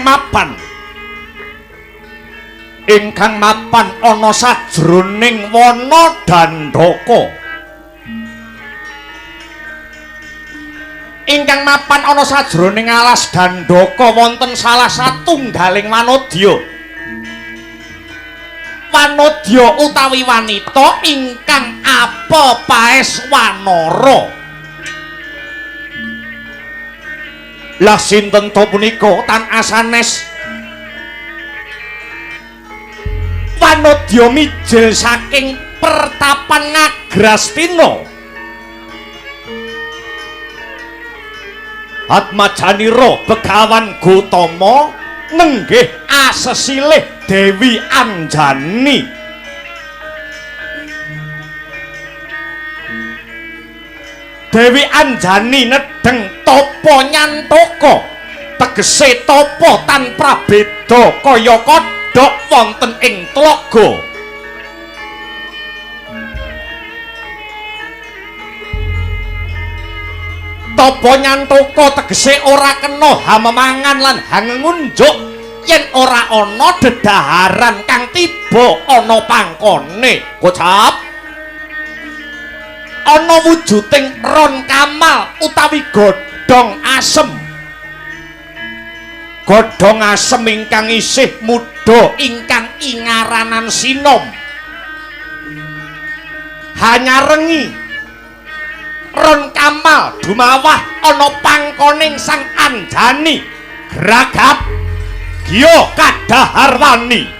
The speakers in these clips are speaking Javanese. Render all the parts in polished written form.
mapan ana sajroning wana Dandaka. Ingkang mapan ana sajroning alas Dandaka wonten salah satunggaling wanodya. Wanodya utawi wanita ingkang apa paes wanara. Lah sinten to punika tan asanes wanodya mijil saking pertapan Ngagrastina. Atmajanira Begawan Gotama nenggih asesilih Dewi Anjani. Dewi Anjani nedeng tapa nyantaka, tegese tapa tanpa beda kaya kodhok wonten ing tlaga. Tapa nyantaka tegese ora kena hamemangan lan hangunjuk yen ora ana dedaharan kang tiba ana pangkone. Kocap ana wujuding ron kamal utawi godhong asem. Godhong asem ingkang isih muda ingkang ingaranan sinom. Hanyarengi ron kamal dumawah ana pangkoning Sang Anjani gragap Gya Kadaharwani.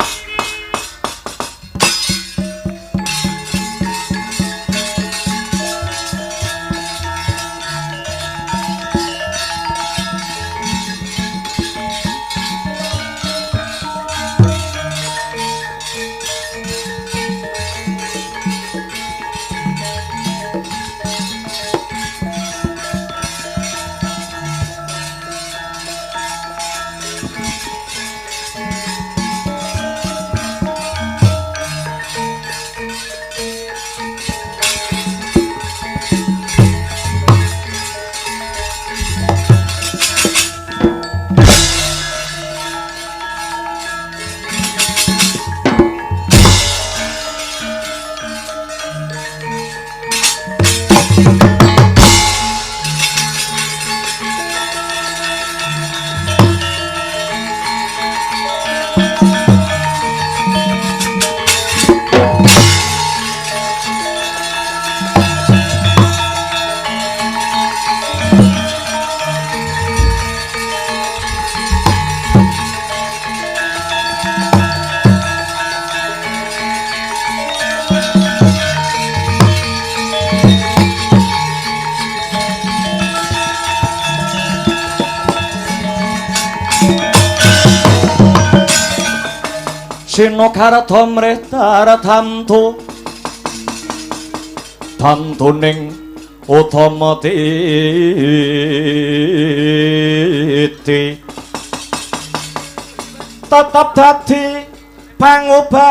Sinokarta mrehtar tamtu tamtuning utama titi tetep dadi pangubaning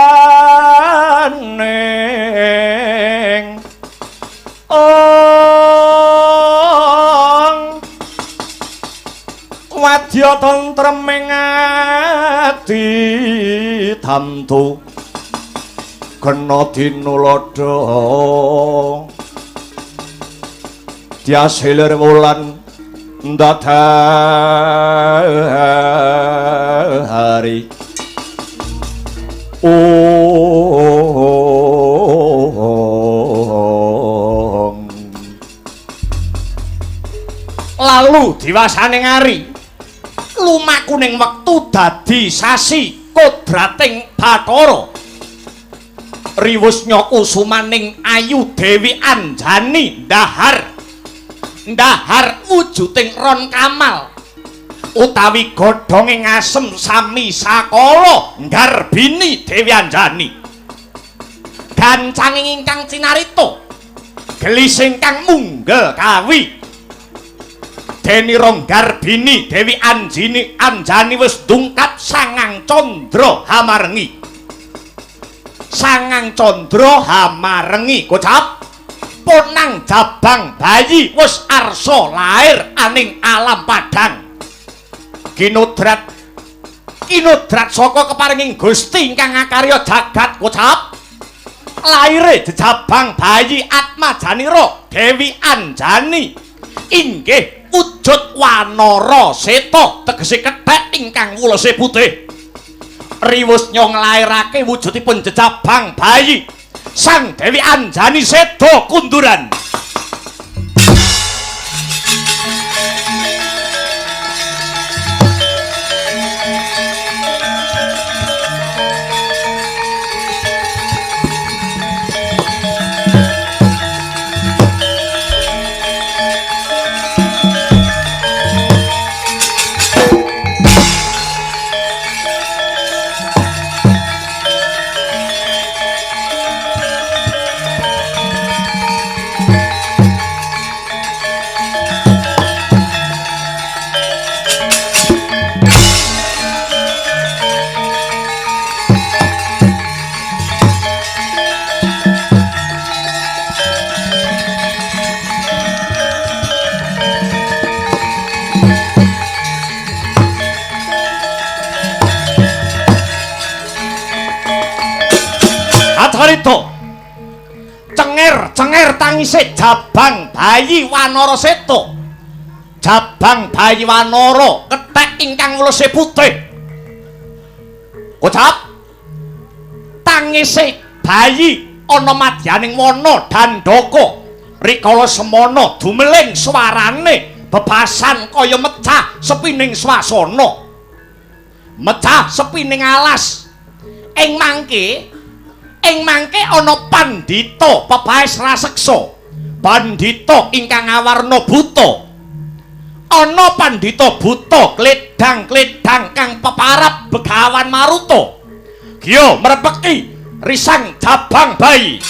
wadya tentreming ati tamtu kena dinulada diasilir wulan ndadari lalu diwasane ngari lumakuning wektu dadi sasi kodrating Bathara riwusnya kusumaning ayu Dewi Anjani ndahar wujuding ron kamal utawi godhonge ngasem sami sakala nggarbini Dewi Anjani gancanging ingkang cinarita gelis ingkang munggel kawi deni Ronggarbini Dewi Anjani wis dungkap Sangang Candra hamarengi. Sangang Candra hamarengi kocap ponang jabang bayi wis arsa lair aning alam padang. Kinodrat kinodrat saka keparinging Gusti ingkang ngakarya jagat kocap. Laire jejabang bayi Atmajanira Dewi Anjani inggih wujud wanara seta tegese kethek ingkang wulese putih. Riwus nyong nglairake wujudipun jejabang bayi Sang Dewi Anjani seda kunduran. Harito cenger tangise jabang bayi wanara seta. Jabang bayi wanara kethek ingkang wulese putih. Kocap tangise bayi ana madyaning wana dandaka rikala semana dumeling swarane bebasan kaya mecah sepining swasana, mecah sepining alas. Ing mangke ana pandhita pepaes raseksa, pandhita ingkang awarna buta. Ana pandhita buta kledang-kledang kang peparap Begawan Maruta. Giya mrepeki risang jabang bayi.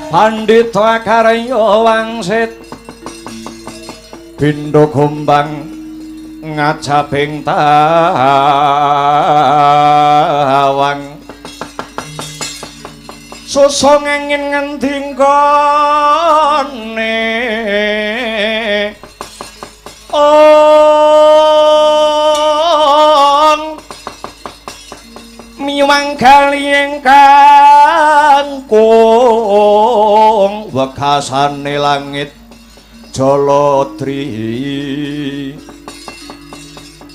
Pandhita Karya Wangsit Bindha Gombang ngajabing tawang susung angin ngending kone miwang kali ingkang kung wekasane langit Jaladri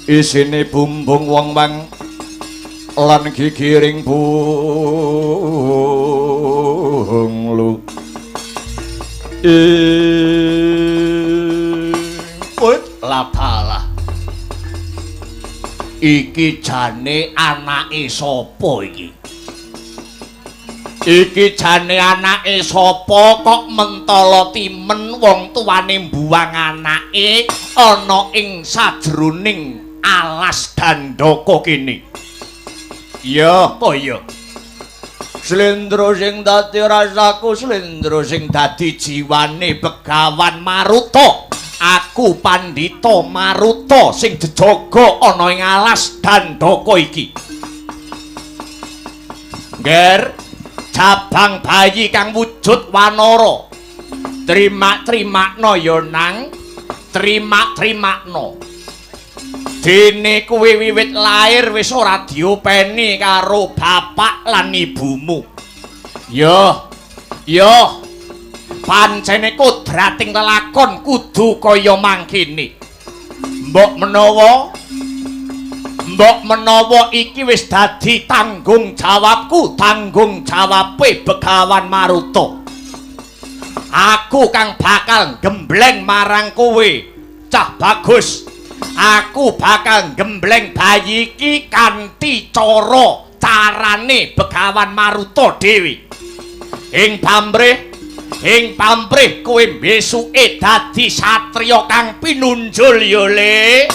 isine bumbung wong mang lan gigiring bunglu Latala iki jane anake sapa iki iki jane anake sapa kok mentala timen wong tuwane mbuwang anake ana ing sajroning alas Dandaka kene. Ya, apa ya? Slendra sing dadi rasaku, slendra sing dadi jiwane Begawan Maruta. Aku Pandhita Maruta sing jejaga ana ing alas Dandaka iki. Nger jabang bayi kang wujud wanara. Trima-trimakna ya nang, trima-trimakna. Dene kuwi wiwit lair wis ora diopeni karo bapak lan ibumu. Yo, pancene kodrating lelakon kudu kaya mangkene. Mbok menawa iki wis dadi tanggung jawabku, tanggung jawabe Begawan Maruta. Aku kang bakal gembleng marang kowe, cah bagus. Aku bakal gembleng bayi iki kanthi carane Begawan Maruta dhewe. Ing pamrih kowe besuke dadi satriya kang pinunjul ya Le.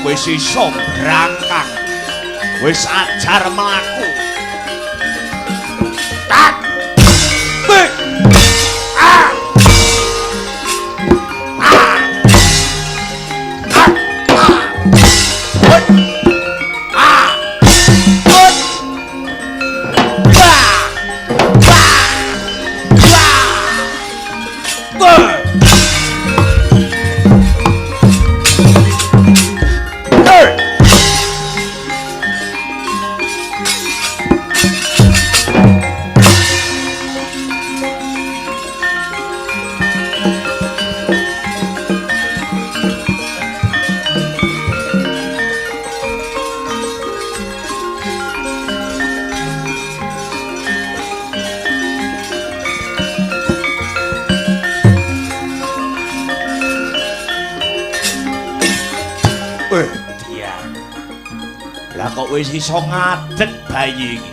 Wis iso brangkang, wis ajar mlaku. Tak kok wis iso ngadeg bayi iki.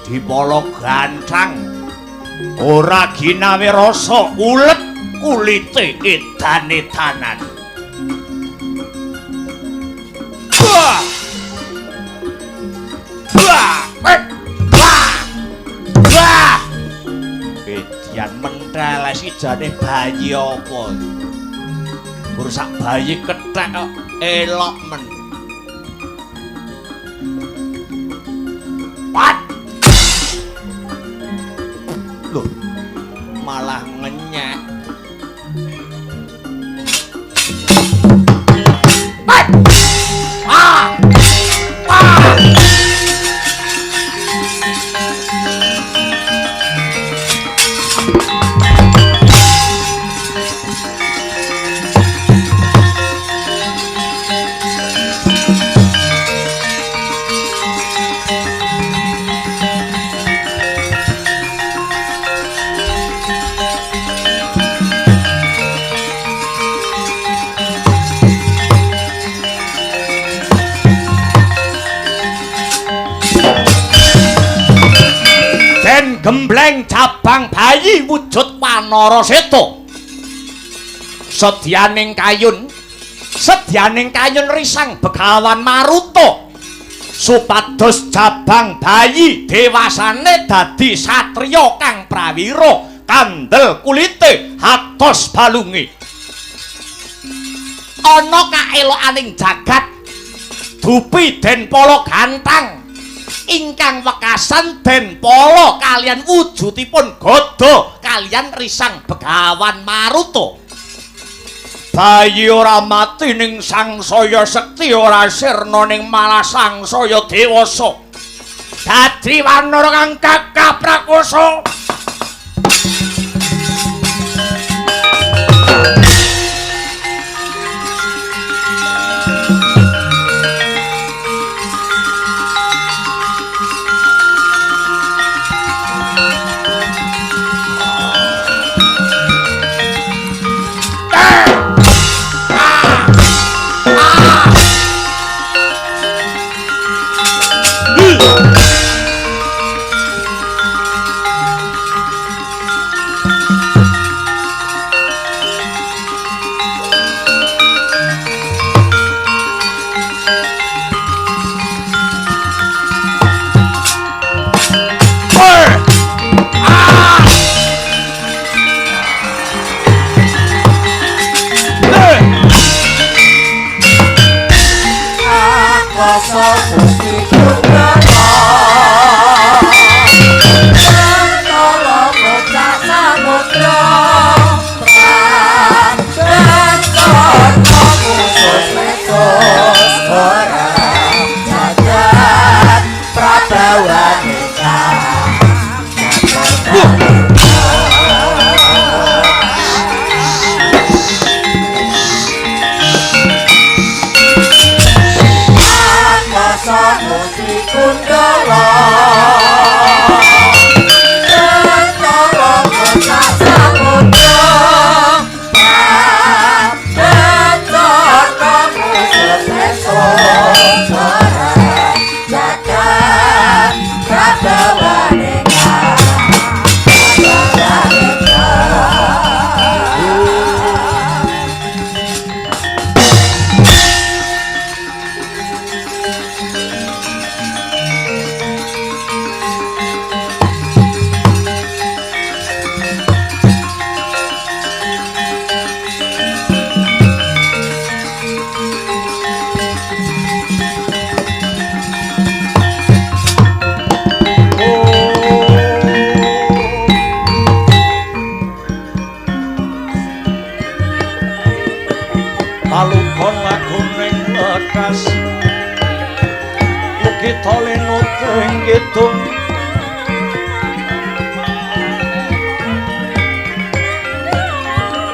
Dipolo gantang. Ora ginawe rasa ulet kulite edan-edanan. Wah! Wah! Wah! Wah! Edian mentelesi jane bayi apa? Rusak bayi kethek kok elok men. Pat! Loh, malah ngenyek. Pat! Ah! Ah! Gembleng cabang bayi wujud Wanara Seta. Sedyaning kayun risang Begawan Maruta supados cabang bayi dewasane dadi satriya kang prawira kandel kulite atos balunge. Ana kaelokaning jagat dupi Denpala gantang ingkang wekasan Denpala kalian wujudipun Gada kalian risang Begawan Maruta. Bayi ora mati ning sangsaya sekti ora sirna ning malah sangsaya dewasa. Dadi wanara kang gagah prakoso.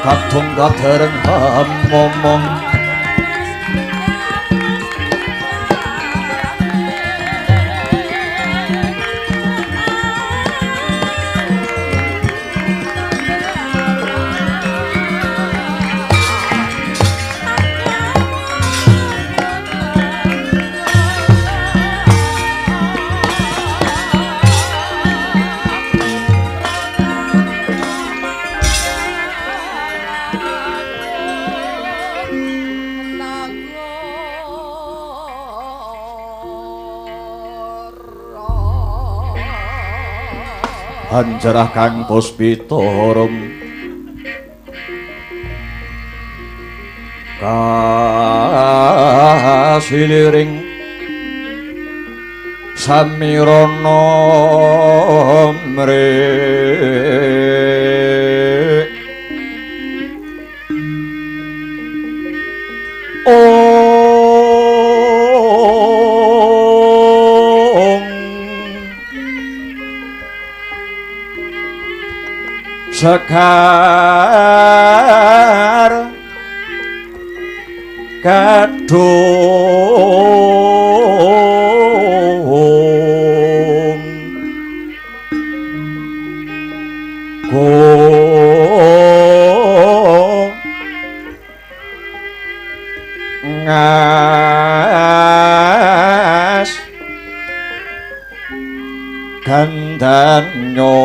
Kadung kadereng momong anjarah kang puspitorum kasiliring samirana mrek sekar kadung ngas gandanyo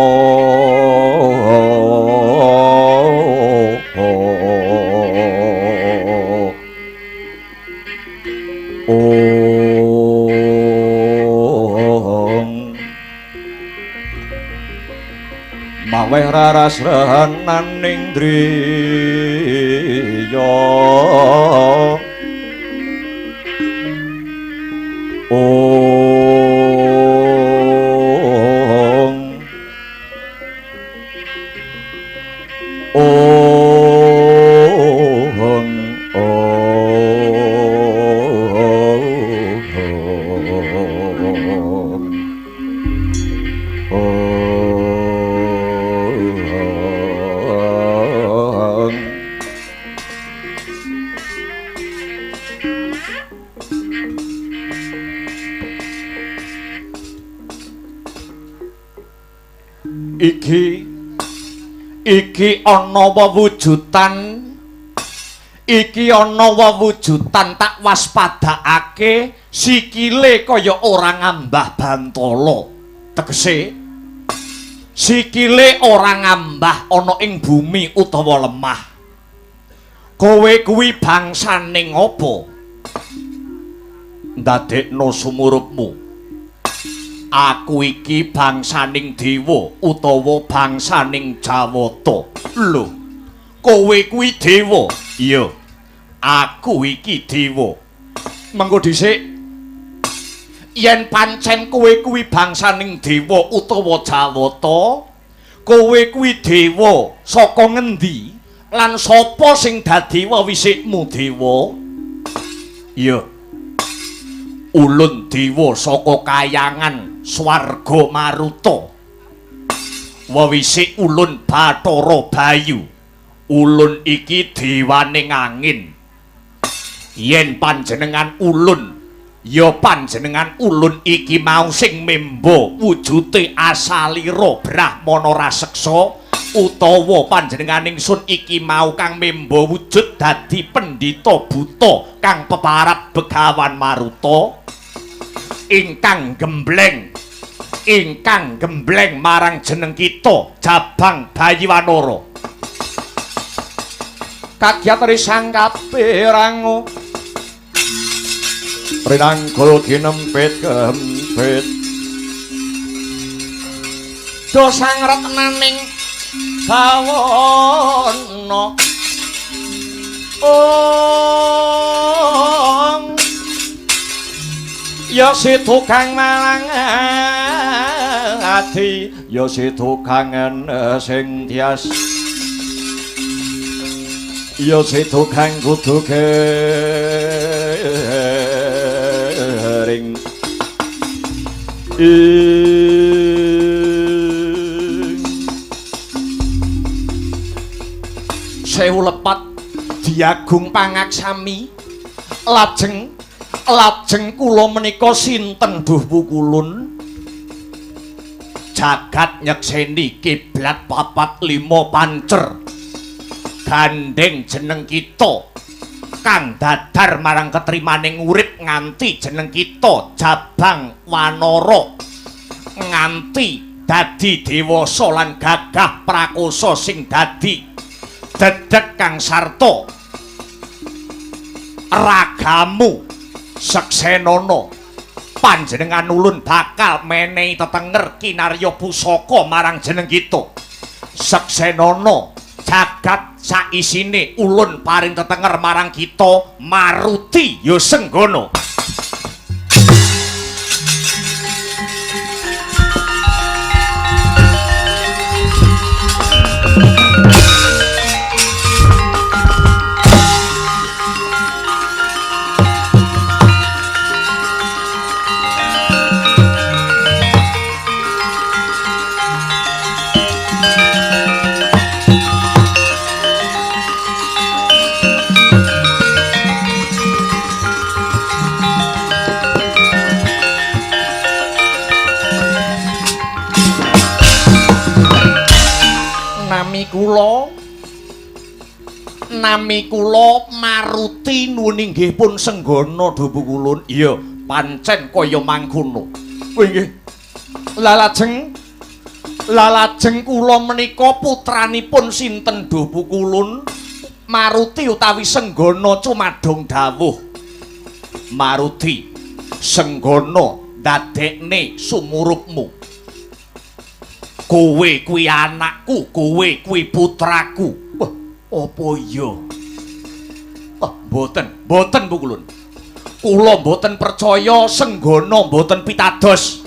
maweh raras renaning driya iki ana wewujudan tak waspadakake sikile kaya ora ngambah bantala tegese sikile ora ngambah ana ing bumi utawa lemah kowe kuwi bangsaning apa ndadekno sumurupmu aku iki bangsaning dewa utawa bangsaning Jawata. Lho, kowe kuwi dewa? Iya. Aku iki dewa. Mengko dhisik yen pancen kowe kuwi bangsaning dewa utawa Jawata, kowe kuwi dewa saka ngendi? Lan sapa sing dadi wewisikmu dewa? Iya. Ulun dewa saka kayangan swarga Maruta. Wewisik ulun Bathara Bayu. Ulun iki dewaning angin. Yen panjenengan ulun, ya panjenengan ulun iki mau sing memba wujute asalira Brahmana raseksa utawa panjenengan ingsun iki mau kang memba wujud dadi pendhita buta kang peparab Begawan Maruta ingkang gembleng marang jeneng kita Jabang Bayiwanara. Kagyatri sang kapirang rinangkul kinempit kempit dosang retnaning bawana ya si tukang malang ati ya si tukangen sing tias ya si tukang kudu kering sewu lepat diagung pangaksami lajeng kula menika sinten duh pukulun jagat nyekseni kiblat 45 pancer gandeng jeneng kita kang dadar marang ketrimaning urip nganti jeneng kita Jabang Wanara nganti dadi dewasa lan gagah prakosa sing dadi dedeg kang sarta ragamu Seksenana panjenengan ulun bakal menehi tetenger kinarya pusaka marang jeneng kita. Seksenana jagat saisine ulun paring tetenger marang kita Maruti ya Senggana. Nami kula Maruti nuwun inggih pun Senggana Dubu Kulun. Iya, pancen kaya mangkono. Oh nggih. Lalajeng kula menika putranipun sinten Dubu Kulun? Maruti utawi Senggana cumadong dawuh. Maruti, Senggana ndadekne sumurupmu. Kowe kuwi anakku, kowe kuwi putraku. Wah, apa iya? Wah, mboten Bu Kulun. Kula mboten percaya Senggana mboten pitados.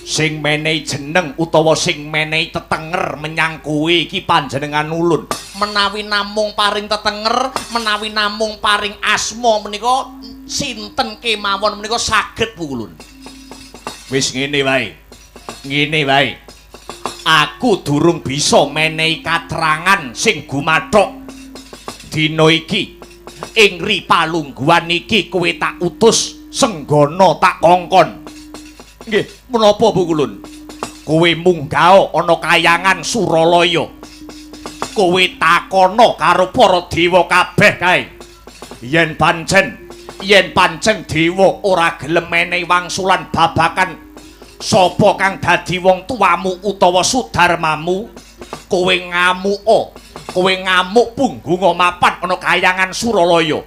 Sing menehi jeneng utawa sing menehi tetenger menyang kowe iki panjenengan ulun. Menawi namung paring tetenger, menawi namung paring asma menika sinten kemawon menika saged Bu Kulun. Wis ngene wae. Ngene wae. Aku durung bisa menehi katerangan sing gumathok. Dina iki ing ripalungguhan iki kowe tak utus Senggana tak kongkon. Nggih, menapa Bu Kulun? Kowe munggah ana kayangan Suralaya. Kowe takono karo para dewa kabeh kae. Yen pancen dewa ora gelem menehi wangsulan babakan sapa kang dadi wong tuamu utawa sudarmamu, kowe ngamuk punggunga mapan ana kayangan Suralaya.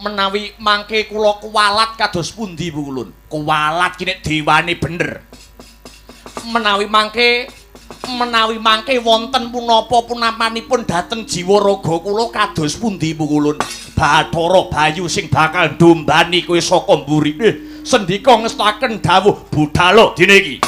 Menawi mangke kula kuwalat kados pundi Bu Kulun? Kuwalat ki nek dewane bener. Menawi mangke wonten punapa punapanipun dhateng jiwa raga kula kados pundi Bu Kulun? Bathara Bayu sing bakal ndombani kowe saka mburi. Sendika ngestaken dawuh budhal dina iki.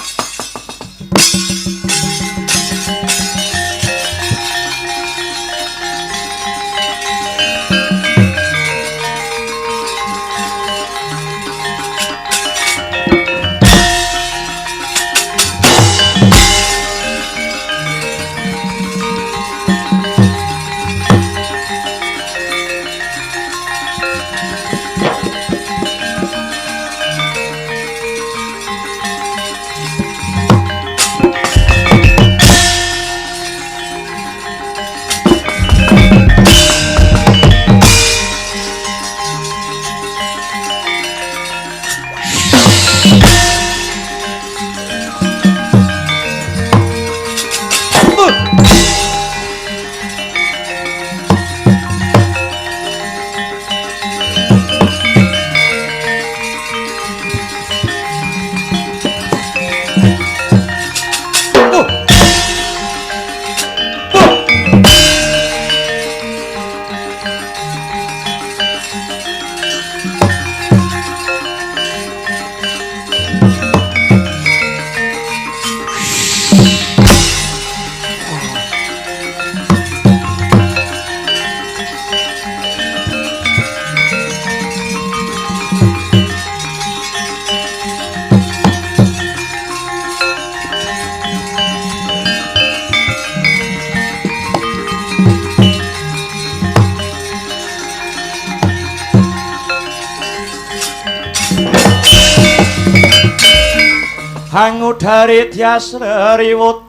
Hangudari Tyasrariwut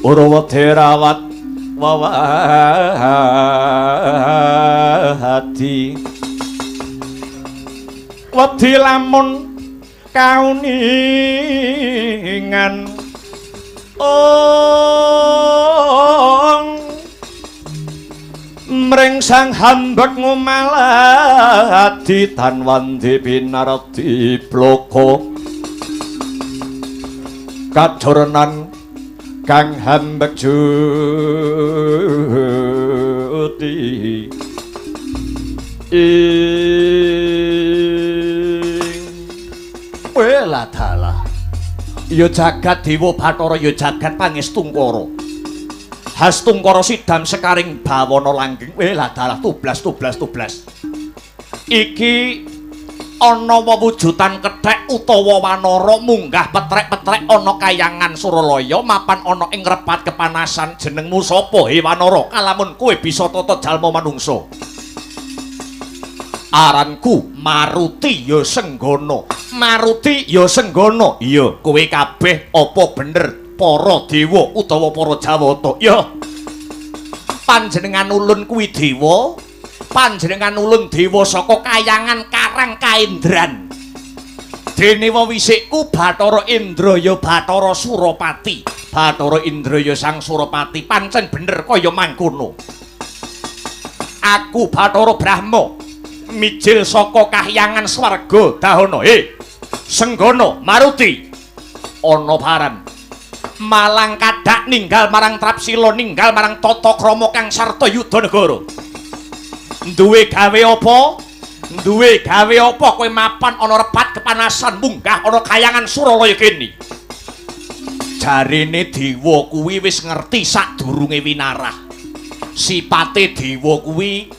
Urwaderawat wawahati wedi lamun kauningan tumring sang hambek ngumalati tanwandi pinarti bloko kadoronan kang hambek juti wela dalah ya jagat dewa Bathara ya jagat pangestungkara Hastungkara sidam sekaring bawana langgeng wela dalah tublas iki ana wewujudan kethek utawa wanara munggah petrek-petrek ana kayangan Suralaya mapan ana ing repat kepanasan jenengmu sapa he wanara kalamun kowe bisa tata jalma manungsa aranku Maruti ya Senggana iya kowe kabeh apa bener para dewa utawa para jawata ya panjenengan ulun kuwi dewa panjenengan ulun dewa saka kayangan Karang Kaendran dene wisikku Bathara Indraya Bathara Surapati Bathara Indraya sang Surapati pancen bener kaya mangkono aku Bathara Brahma mijil saka kahyangan swarga dahana Senggana Maruti ana paran malang kadak ninggal marang Trapsila ninggal marang tata krama kang sarta yuda negara duwe gawe apa kowe mapan ana repat kepanasan munggah ana kayangan Suralaya kene jarine dewa kuwi wis ngerti sadurunge winarah sipate dewa kuwi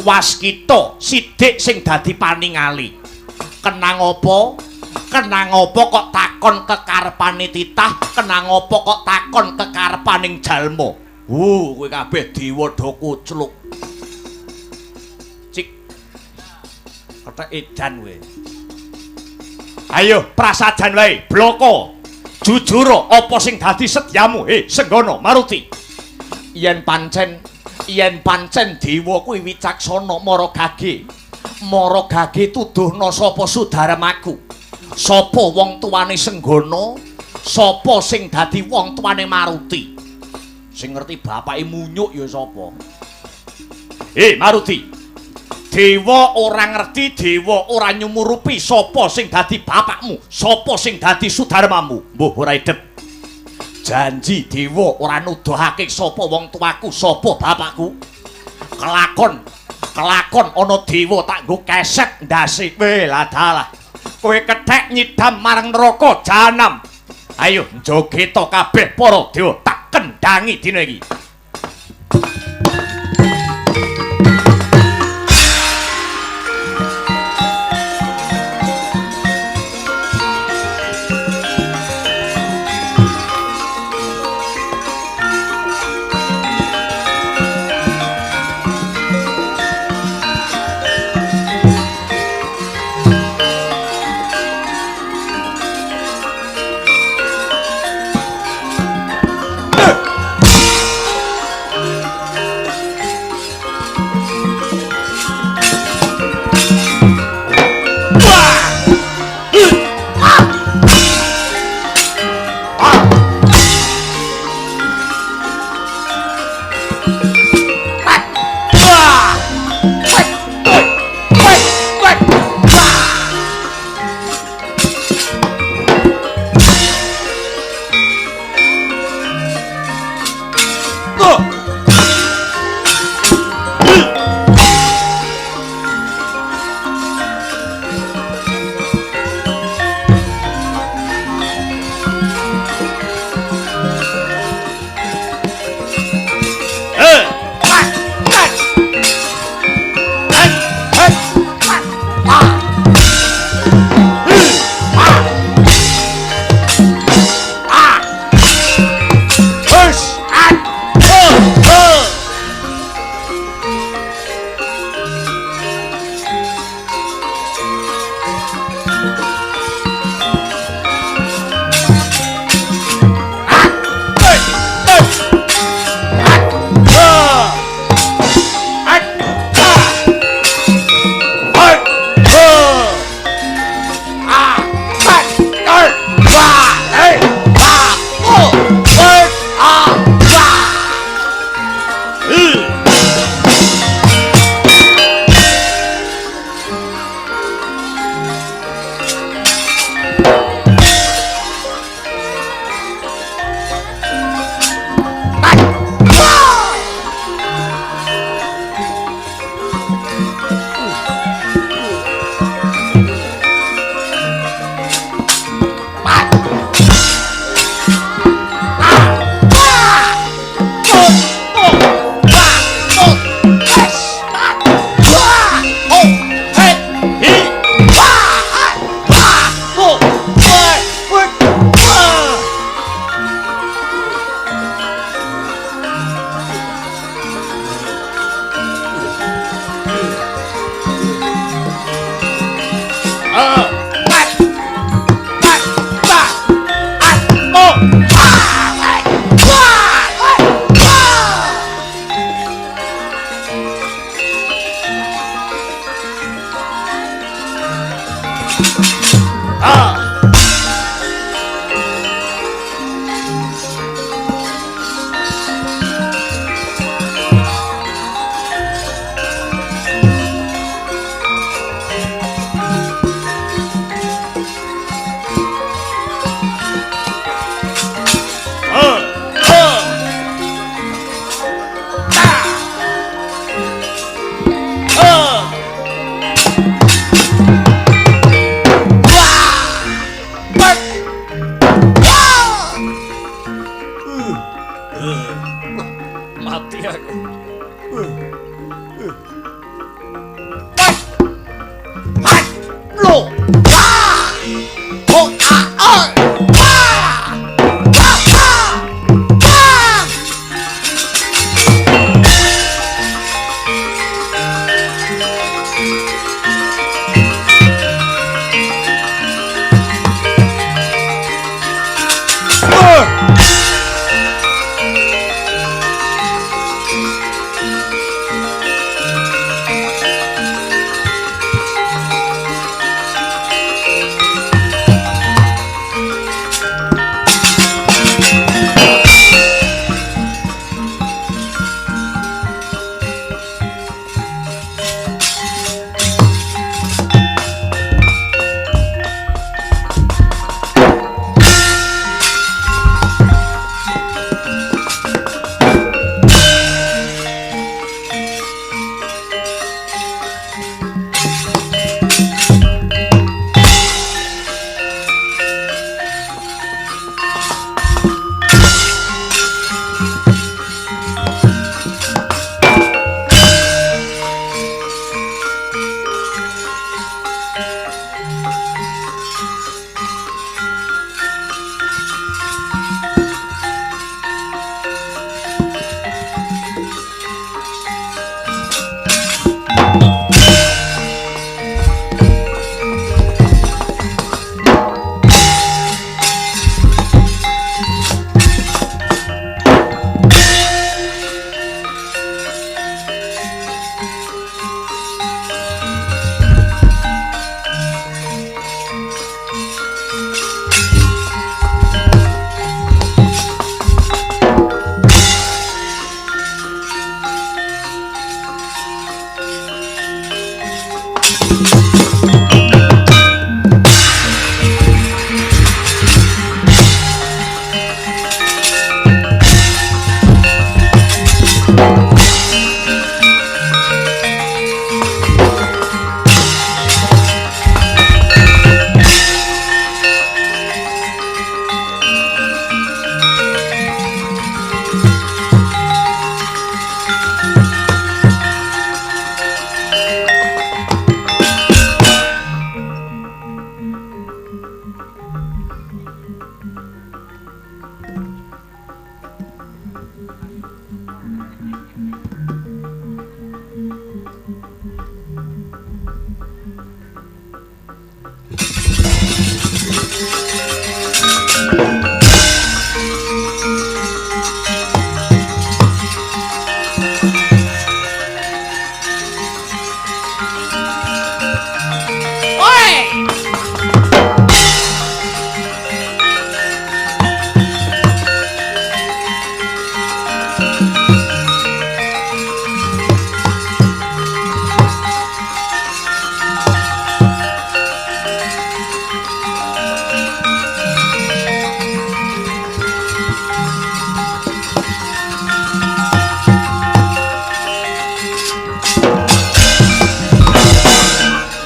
waskita sithik sing dadi paningali kenang apa kok takon kekarepane titah kenang apa kok takon kekarepaning jalma kowe kabeh dewa do kucluk cik kata edan kowe ayo prasajan wae bloko jujur apa sing dadi setyamu Senggana Maruti yen pancen dewa kuwi wicaksana mara gage tuduhna sapa sudaremaku sapa wong tuane Senggana sapa sing dadi wong tuane Maruti sing ngerti bapake munyuk ya sapa Maruti dewa ora ngerti dewa ora nyumurupi sapa sing dadi bapakmu sapa sing dadi sudarmamu mbuh ora idep janji dewa ora nuduhake sapa wong tuaku sapa bapakku kelakon ana dewa tak nggo keset ndase lah dalah kowe kethek nyidam marang neraka jahanam ayo njogeta kabeh para dewa tak kendangi dina iki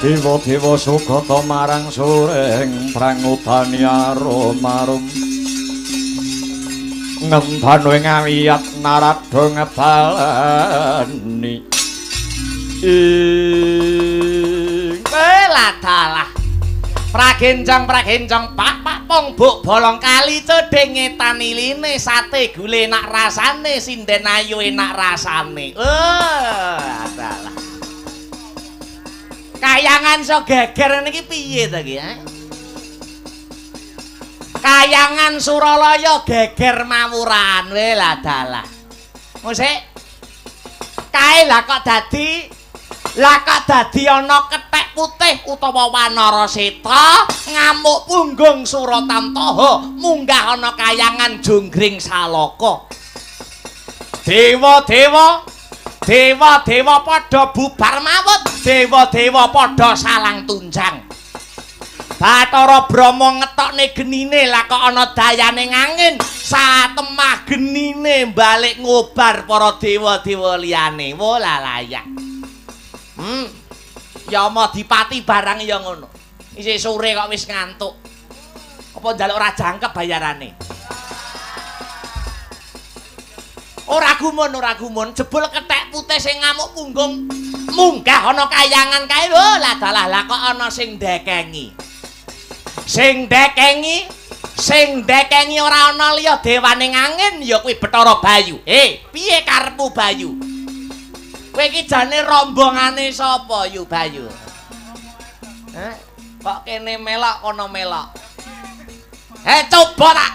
Dewa-dewa sugata marang sureng prangutani aromarum ngemban ing ngawiyat narada ngebalani ladalah pragenjong pak pong buk bolong kali cedeng ngetani line sate gule enak rasane sinden ayu enak rasane adalah kayangan so geger niki piye to iki kayangan Suralaya geger mawuran ladalah musik kae lah kok dadi ana kethek putih utawa Wanara Seta ngamuk punggung Suratamtaha munggah ana kayangan Jonggring Salaka dewa-dewa padha bubar mawut dewa-dewa padha salang tunjang Bathara Brahma ngetokne genine lah kok ana dayane angin satemah genine balik ngobar para dewa-dewa liyane wolalayak Yama Dipati barang ya ngono isih sore kok wis ngantuk apa njaluk ora jangkep bayarane ora gumun jebul kethek putih sing ngamuk punggung munggah ana kayangan kae lho lah dalah lah kok ana sing dekengi ora ana liya dewaning angin ya kuwi Bathara Bayu piye karepmu Bayu kowe iki jane rombongane sapa yu Bayu kok kene melok kono melok coba tak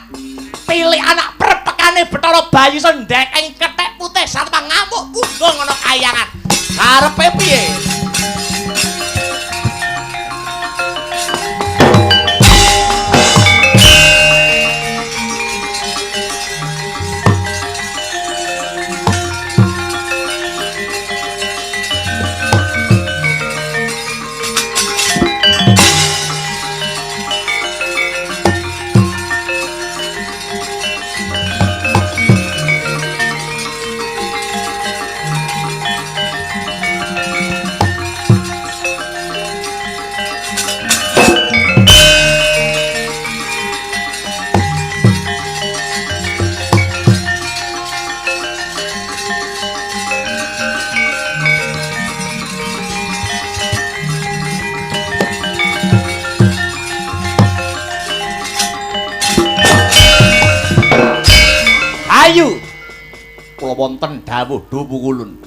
pilih anak perpekane Bathara Bayu sing ndekeng kethek putih sarta ngamuk punggung ana kayangan karepe piye Ayu kula wonten dawuh Dhuwukulun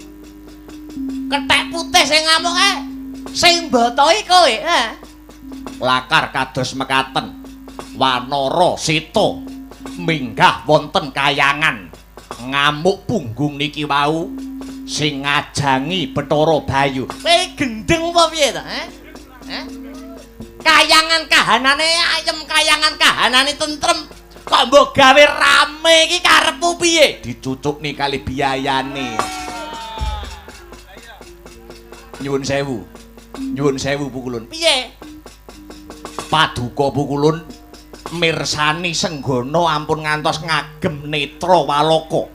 kethek putih sing ngamuk sing mbotohi kowe lakar kados mekaten Wanara Seta minggah wonten kayangan ngamuk punggung niki wau sing ngajangi Bathara Bayu kowe gendeng apa piye to kayangan kahanane ayem kayangan kahanane tentrem kok mbok gawe rame iki karepmu piye dicucukne kali biayane nyuwun sewu Pukulun piye paduka Pukulun mirsani Senggana ampun ngantos ngagem netra Walaka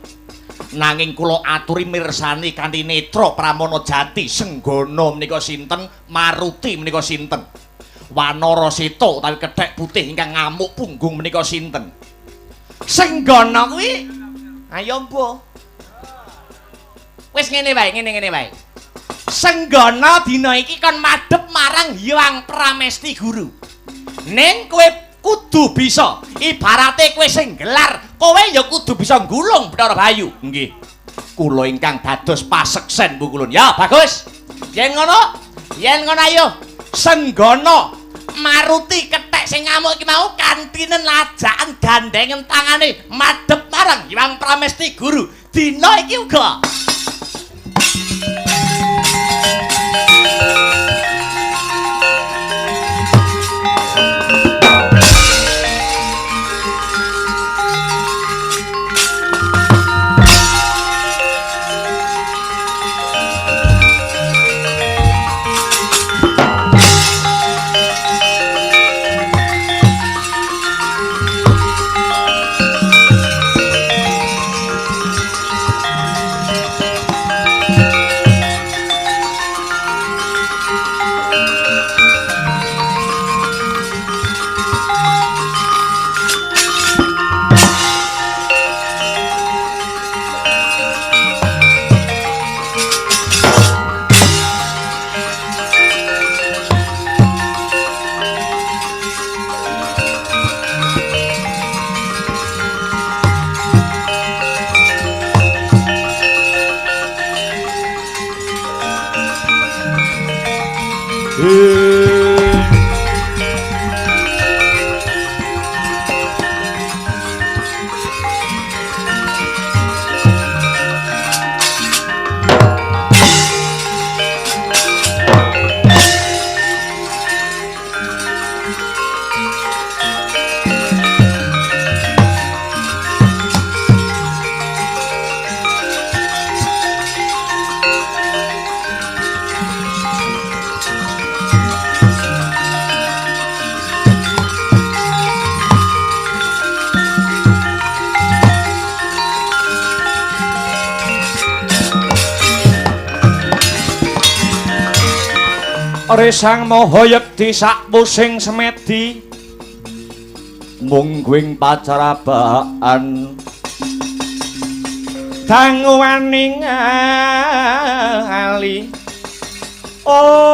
nanging kula aturi mirsani kanthi netra Pramana Jati Senggana menika sinten Maruti menika sinten Wanara Seta utawi kethek putih ingkang ngamuk punggung menika sinten Senggana kuwi ayo mbuh wis ngene wae Senggana dina iki kon madhep marang Hyang Pramesti Guru ning kowe kudu bisa ibarate kowe sing gelar kowe ya kudu bisa nggulung Bathara Bayu nggih kula ingkang dados paseksen Pukulun ya bagus yen ngono ayo Senggana Maruti kethek sing ngamuk iki mau kantinen lajaan gandengen tangane madhep marang Hyang Pramesti Guru dina iki uga Resang maha yekti sak pusing semedi mungguing pacrabaan danguwaning ali ong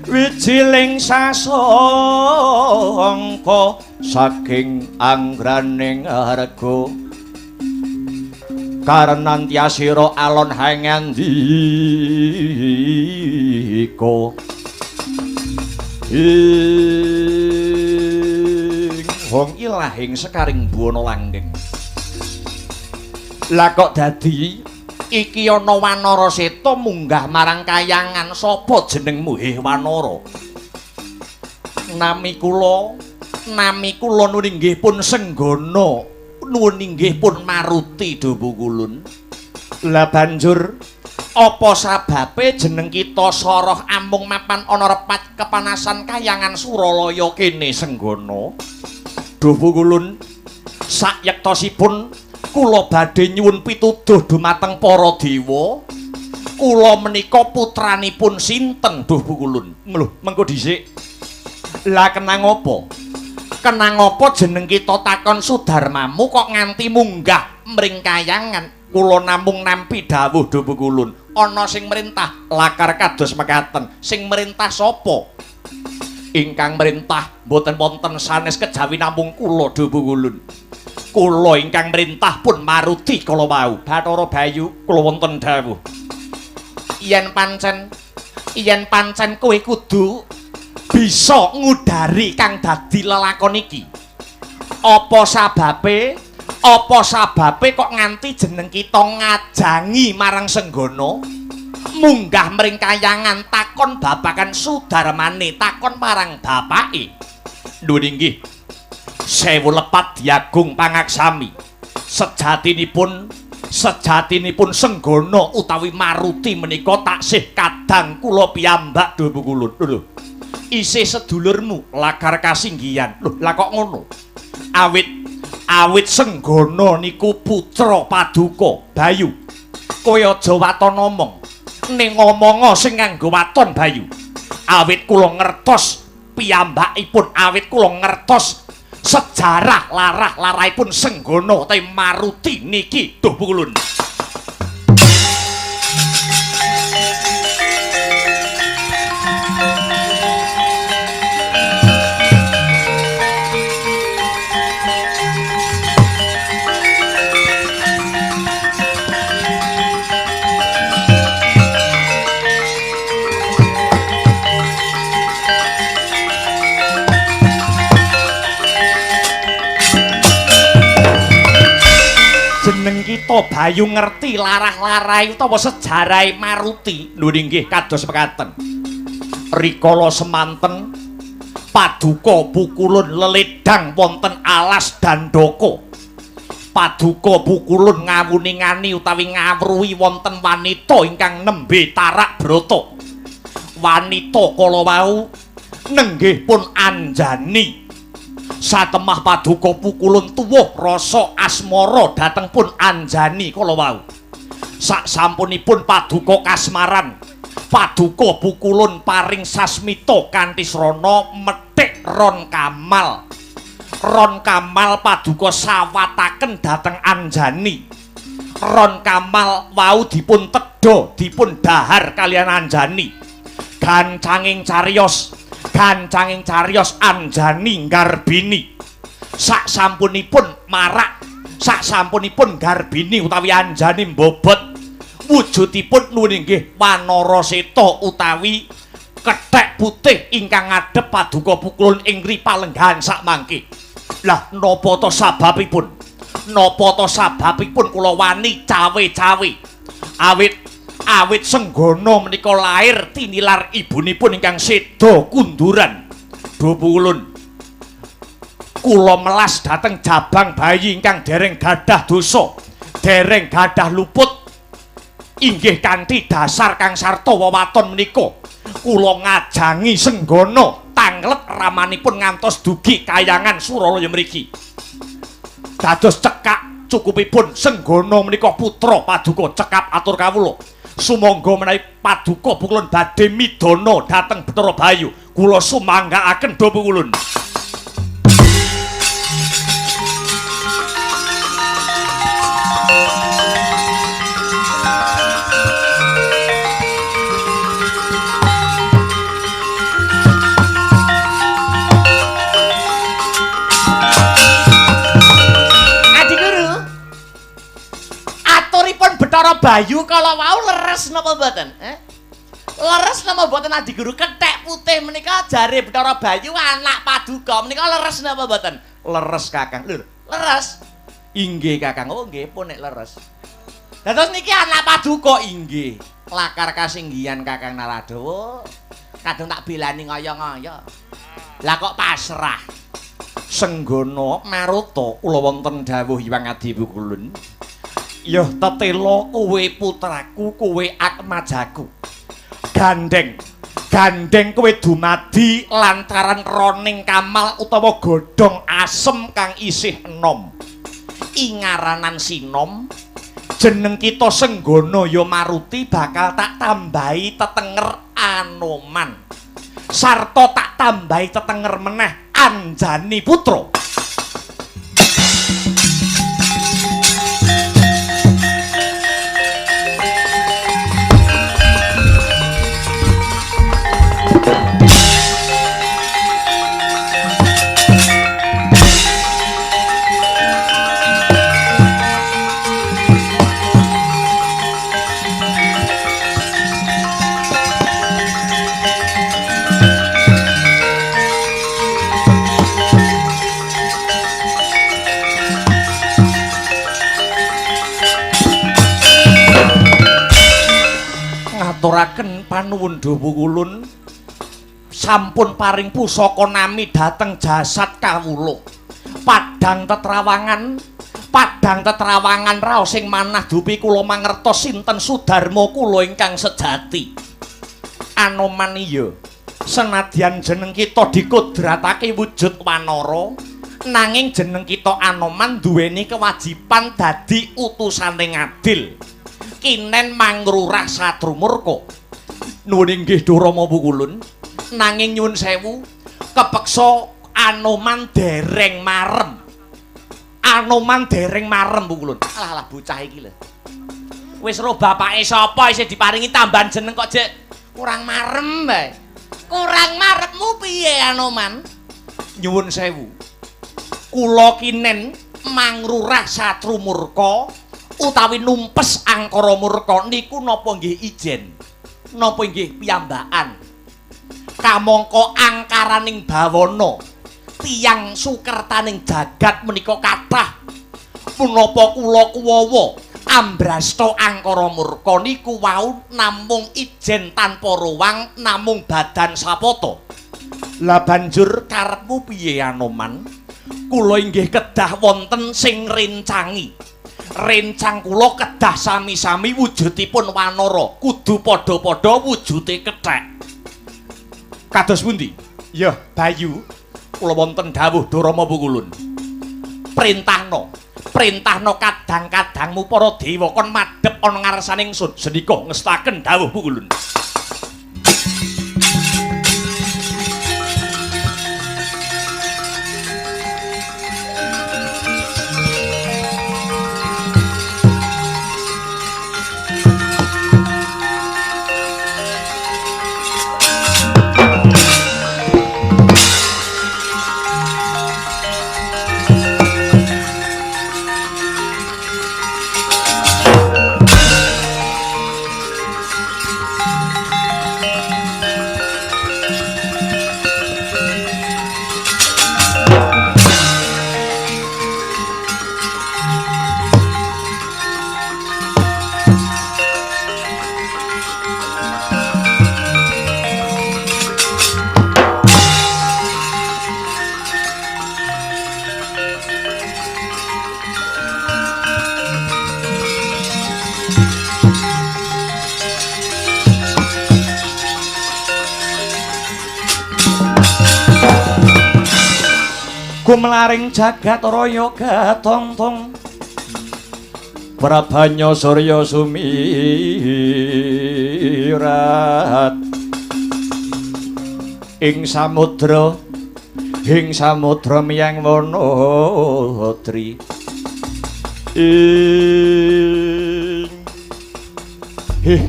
wijiling sasongko saking anggraning harga karenantya sira alon hangandika wong ilahing sekaring buwana langgeng lah kok dadi iki ana Wanara Seta munggah marang kayangan sapa jenengmu Heh Wanara nami kula nuwun inggih pun Senggana nuwun inggih pun Maruti Dawa Kulun. Lah banjur apa sababe jeneng kita Soroh amung mapan ana repat kepanasan kayangan Suralaya kene Senggana? Dawa Kulun sayektosipun kula badhe nyuwun pituduh dumateng para dewa. Kula menika putranipun sinten Dawa Kulun? Lho, mengko dhisik. Lah kenang apa? Kenang apa jeneng kita takon Sudarmamu kok nganti munggah mring kayangan? Kula namung nampi dawuh Dawa Kulun. Ana sing merintah lakar kados mekaten. Sing merintah sapa? Ingkang merintah boten wonten sanes kejawi namung kula Dawa Kulun. Kula ingkang merintah pun Maruti kala wau. Bathara Bayu kula wonten dawuh. Yen pancen kowe kudu bisa ngudari kang dadi lelakon iki. Apa sababe kok nganti jeneng kita ngajangi marang Senggana munggah mring kayangan takon babakan Sudarmane, takon marang bapake. Nuwun inggih sewu lepat diagung pangaksami. Sejatinipun Senggana utawi Maruti menika taksih kadang kula piyambak Dawa Kulun. Lho, isih sedulurmu lakar kasinggihan. Lho, lah kok ngono? Awit Senggana niku putra Paduka Bayu. Kowe aja waton ngomong. Ning ngomonga sing nganggo waton Bayu. Awit kula ngertos piyambakipun, awit kula ngertos sejarah larah-larahipun Senggana te Maruti niki Dawa Kulun. Jeneng kita Bayu ngerti larah-larai utawa sejarah Maruti. Lho nggih kados mekaten. Rikala semanten Paduka Pukulun leledang wonten alas Dandaka. Paduka Pukulun ngawuning-ani utawi ngawruhi wonten wanita ingkang nembe tarak brata. Wanita kala wau nenggih pun Anjani. Satemah Paduka Pukulun tuwuh rasa asmara dhateng pun Anjani kala wau. Saksampunipun Paduka kasmaran, Paduka Pukulun paring sasmita kanthi srana methik Ron Kamal. Ron Kamal Paduka sawataken dhateng Anjani. Ron Kamal wau dipun tedha, dipun dahar kaliyan Anjani. Gancanging cariyos Anjani Garbini. Saksampunipun Garbini utawi Anjani mbobot, wujudipun nuwun inggih Wanara Seta utawi kethek putih ingkang ngadhep Paduka Pukulun ing ripalenggahan sakmangke. Lah napa ta sababipun? Kula wani cawe-cawe. Awit Senggana menika lair tinilar ibunipun ingkang seda kunduran. Dawa Kulun, kula melas dhateng jabang bayi ingkang dereng gadah dosa, dereng gadah luput. Inggih kanthi dasar kang sarta wewaton menika kula ngajangi Senggana tanglet ramanipun ngantos dugi kayangan Suralaya mriki. Dados cekak cukupipun Senggana menika putra Paduka cekap atur kawula. Sumangga menawi paduka pukulun badhe midana dhateng Bathara Bayu, kula sumanggaaken do pukulun. Bathara Bayu kala wau leres napa mboten? Leres napa mboten Adi Guru? Kethek putih menika jare Bathara Bayu anak paduka menika leres napa mboten? Leres Kakang. Lho, leres. Inggih Kakang. Oh nggih pun nek leres. Dados niki anak paduka inggih. Lakar kasinggihan Kakang Naradawa. Kadung tak belani ngaya-ngaya. Lah kok pasrah. Senggana Maruta kula wonten dawuh Hyang Adi Pukulun. Ya tetela kowe putraku, kowe atmajaku. Gandeng kowe dumadi lantaran roning kamal utawa godhong asem kang isih enom. Ingaranan sinom jeneng kita Senggana ya Maruti bakal tak tambahi tetenger Anoman. Sarta tak tambahi tetenger meneh Anjani putra. Ngaturaken panuwun Pukulun sampun paring pusaka nami dhateng jasad kawula. Padhang tetrawangan raos sing manah dupi kula mangertos sinten Sudarma kula ingkang sejati. Anoman iya senadyan jeneng kita dikudratake wujud wanara nanging jeneng kita Anoman duweni kewajiban dadi utusane ngadil. Kinen mangrurah satrumurka. Nuwun inggih Rama Pukulun. Nanging nyuwun sewu, kepeksa Anoman dereng marem. Anoman dereng marem Pukulun. Alah bocah iki lho. Wis ro bapake sapa isih diparingi tambahan jeneng kok jek kurang marem bae. Kurang marepmu piye Anoman? Nyuwun sewu. Kula kinen mangrurah satrumurka utawi numpes angkara murka niku napa nggih ijen napa nggih piyambakan kamangka angkaraning bawana tiyang sukertaning jagat menika kathah punapa kula kuwawa ambrasta angkara murka niku wau namung ijen tanpa ruwang namung badan sapata. Lah banjur karepmu piye Anoman? Kula inggih kedah wonten sing rencangi. Rencang kula kedah sami-sami wujudipun wanara, kudu padha-padha wujude kethek. Kados pundi? Ya, Bayu, kula wonten dawuh Rama Pukulun. Printahna kadang-kadangmu para dewa kon madhep ana ngarsaning ingsun. Senika ngestaken dawuh Pukulun. Gumlaring jagat raya gatong-tong Prabanya Surya sumirat ing samudra miyang Wanadri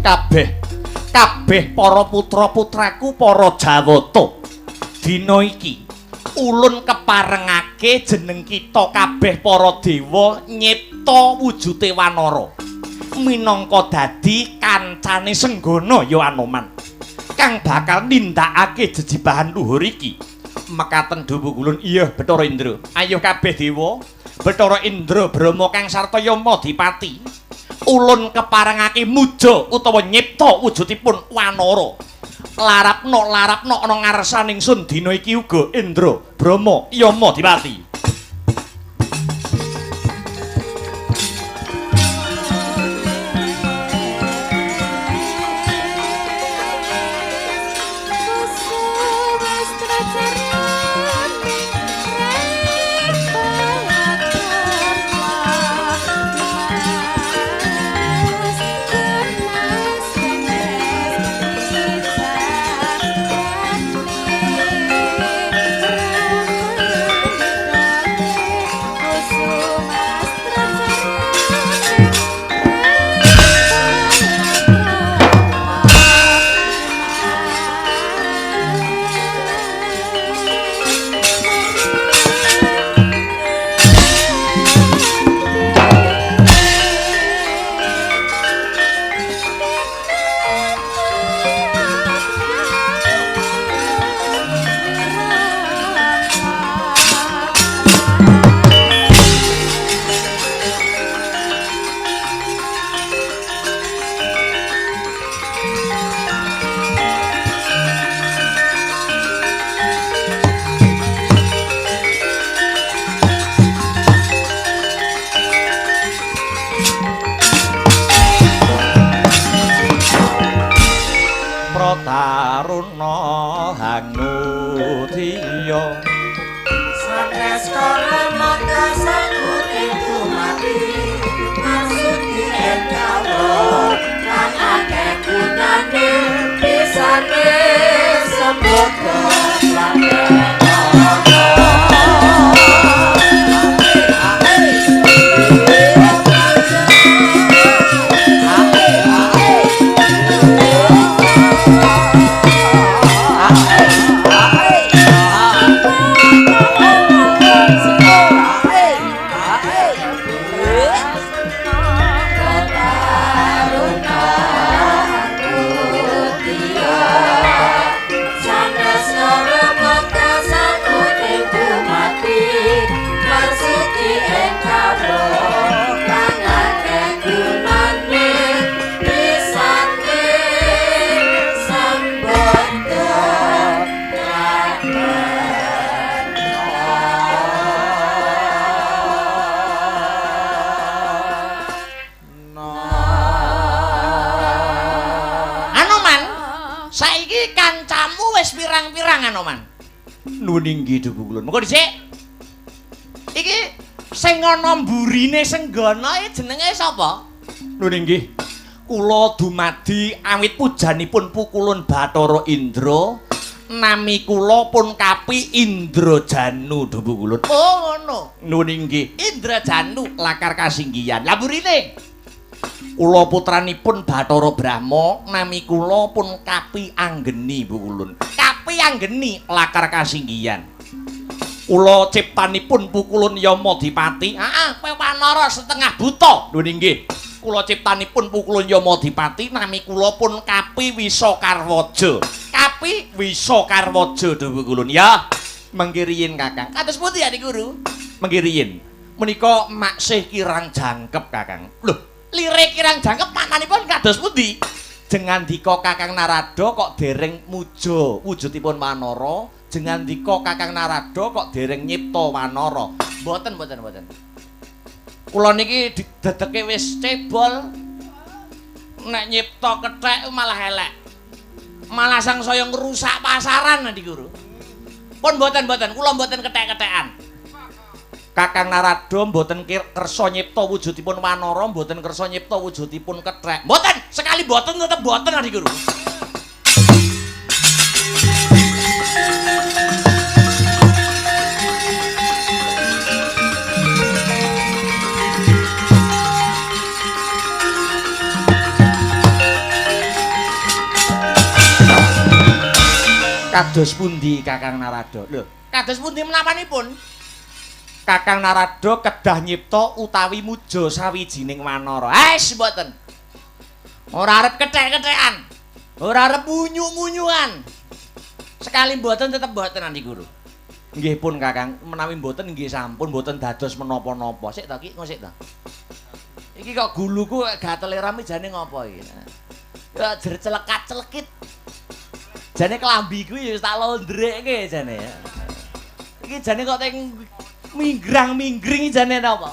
kabeh para putra-putraku para Jawata dina iki ulun keparengake jeneng kita kabeh para dewa nyipta wujute wanara minangka dadi kancane Senggana ya Anoman kang bakal nindakake jejibahan luhur iki mekaten Dawa Kulun. Iya Bathara Indra, ayo kabeh dewa Bathara Indra Brahma kang sarta Yama Dipati ulun keparengake muja utawa nyipta wujudipun wanara larapno ana ngarsaning sun dina iki uga Indra Brahma Yama Dipati. Nuwuning Dawa Kulun. Mengko dhisik. Iki sing ana mburine Senggana iki jenenge sapa? Nuwuning nggih. Kula dumadi awit pujanipun Pukulun Bathara Indra, nami kula pun kapi Indrajanu Dawa Kulun. Oh ngono. Nuwuning nggih. Indrajanu lakar kasinggihan. Lah mburine kula putranipun Bathara Brahma, nami kula pun kapi Anggeni Bu Kulun. Kapi Anggeni lakar kasinggihan. Kula ciptanipun Pukulun Yama Dipati. Kowe wanara setengah buta. Nuwuning nggih. Kula ciptanipun Pukulun Yama Dipati, nami kula pun Kapi Wisakarwaja. Kapi Wisakarwaja Dawa Kulun. Ya, mengki riyin Kakang. Kados pundi Adik Guru? Mengki riyin. Menika maksih kirang jangkep Kakang. Lho, lirik kirang jangkep mananipun kados pundi? Jengandika Kakang Narada kok dereng muja wujudipun wanara, jengandika Kakang Narada kok dereng nyipta wanara. Mboten. Kula niki didedeke wis cebol. Nek nyipta kethek malah elek. Malah sangsaya ngrusak pasaran Adik Guru. Pun mboten, kula mboten kethek-kethekan. Kakang Narada mboten kersa nyipta wujudipun wanara, mboten kersa nyipta wujudipun kethek. Mboten, sekali mboten tetep mboten Adi Guru. Kados pundi Kakang Narada? Lho, kados pundi menawanipun? Kakang Narada kedah nyipta utawi muja sawijining wanara. Mboten. Ora arep kethek-kethekan. Ora arep munyu-munyuan. Sekali mboten tetep mboten Andi Guru. Nggih pun Kakang, menawi mboten nggih sampun mboten dados menapa-napa. Sik ta Ki, ngosik ta. Iki kok guluku gatele rame jane ngopo iki? Ya jer celekat-celekit. Jane klambi kuwi ya tak londrekke jane. Iki jane kok teng minggrang-minggring jane napa?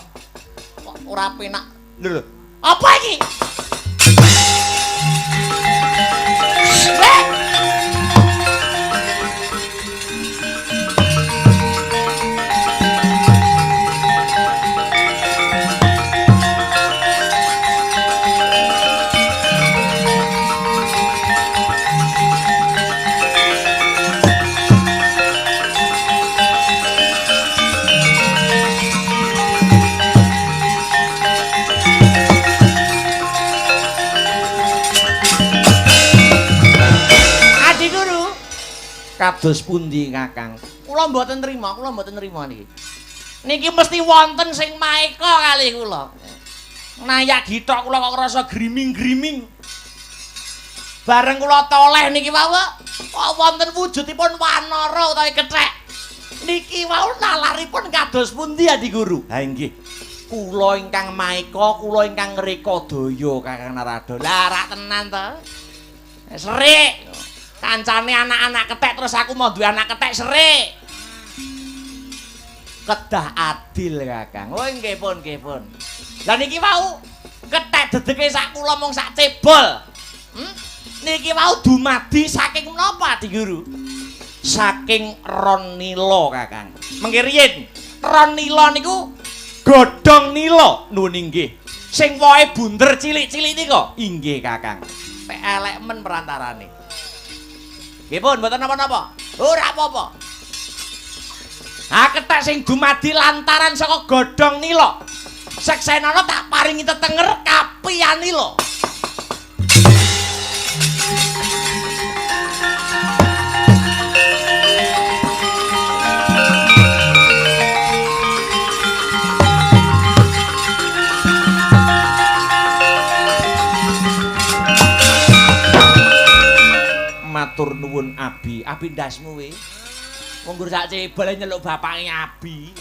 Kok ora penak. Lho, apa iki? Kados pundi Kakang? Kula mboten trima niki. Niki mesti wonten sing maeka kalih kula. Nayak gitok kula kok ngrasa griming-griming. Bareng kula toleh niki wau kok wonten wujudipun wanara utawi kethek. Niki wau nalaripun kados pundi Adi Guru? Ha inggih. Kula ingkang maeka, kula ingkang ngreka daya Kakang Narada. Lah rak tenan to. Serik. Kancane anak-anak kethek terus aku mau duwe anak kethek serik. Kedah adil Kakang. Oh nggih pun, nggih pun. Lah niki wau kethek dedeke sak kula mung sak cebol. Niki wau dumadi saking menapa Adi Guru? Saking ron nila Kakang. Mengke riyin ron nila niku godhong nila nuwun inggih. Sing wohe bunder cilik-cilik nika inggih Kakang. Tek elek men perantarane. Nggih pun mboten napa-napa. Ora apa-apa. Ha kethek sing dumadi lantaran saka godhong nila. Seksenana tak paringi tetenger kapian nila. Matur nuwun Abi ndasmu we. Wong gur sak cebol nyeluk bapake Abi.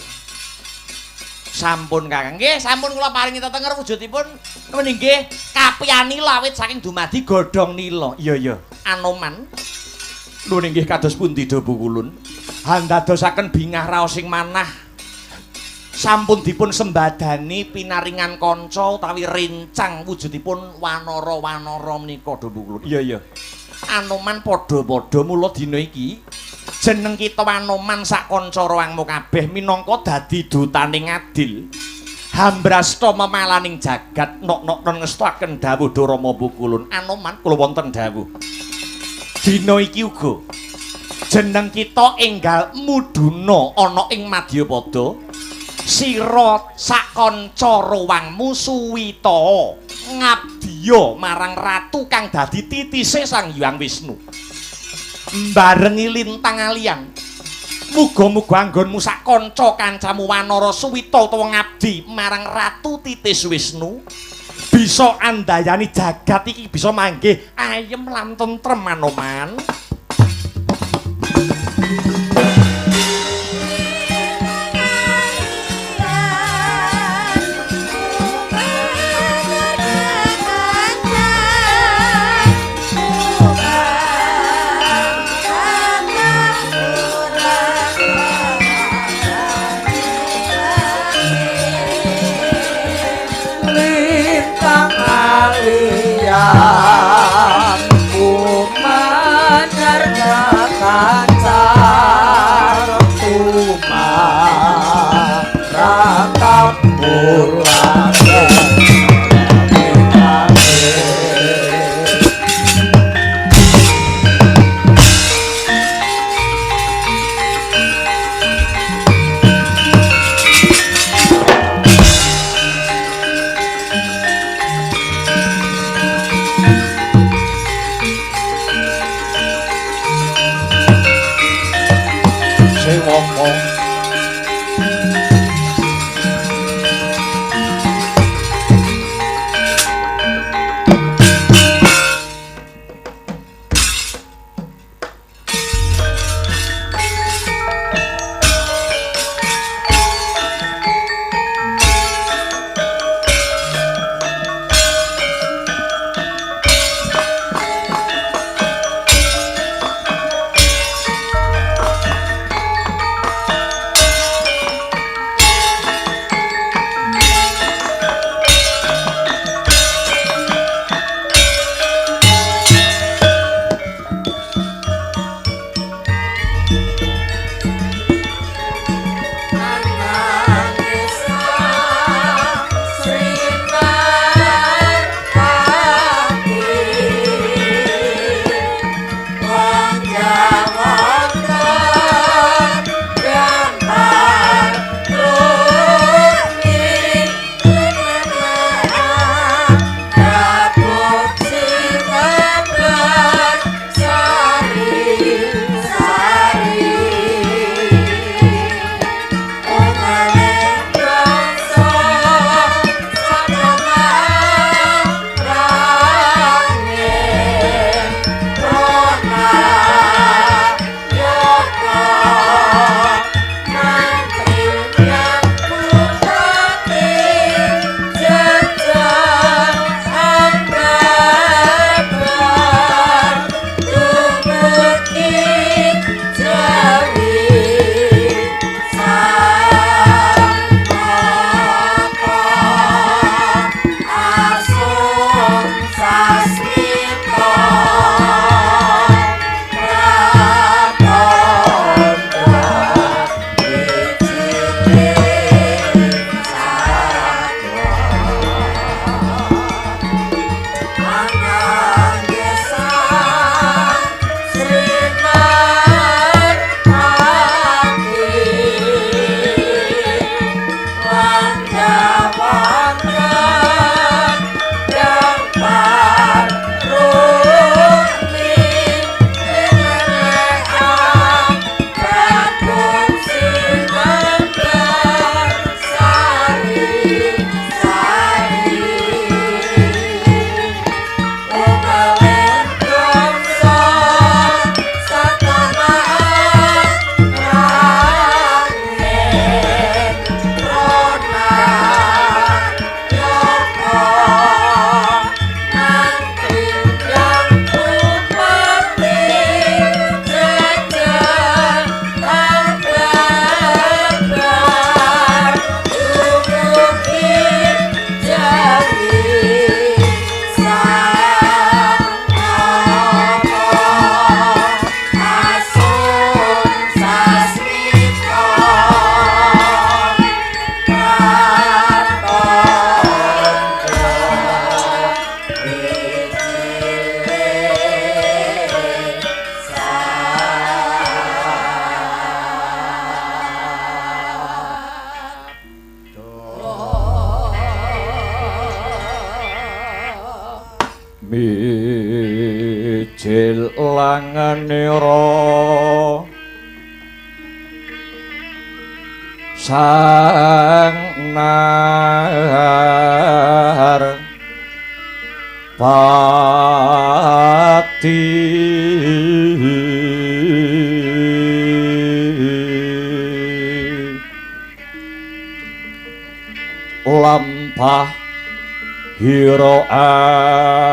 Sampun Kakang. Nggih, sampun kula paringi tetenger wujudipun nggih kapiyani lawit saking dumadi godhong nila. Iya iya. Anoman. Nuwun inggih kados pundi Dabu Kulun? Handadosaken bingah raos sing manah. Sampun dipun sembadani pinaringan kanca utawi rencang wujudipun wanara-wanara menika Dabu Kulun. Iya iya. Anoman padha-padha mula dina iki jeneng kita Anoman sak kanca rawangmu kabeh minangka dadi dutaning adil hambrasta memalaning jagat nok-nok ngestaken dawuh Rama Pukulun. Anoman kula wonten dawuh dina iki uga jeneng kita enggal muduna ana ing Madyapada sira sak kanca rawangmu Suwita ngabdiya marang ratu kang dadi titise Sang Hyang Wisnu mbarengi lintang aliang muga-muga anggonmu sak kanca-kancamu wanara Suwita utawa ngabdi marang ratu titis Wisnu bisa andayani jagat iki bisa manggih ayem lan tentrem Anoman. Kancar mijil langanira sang nar pati lampah hiro alon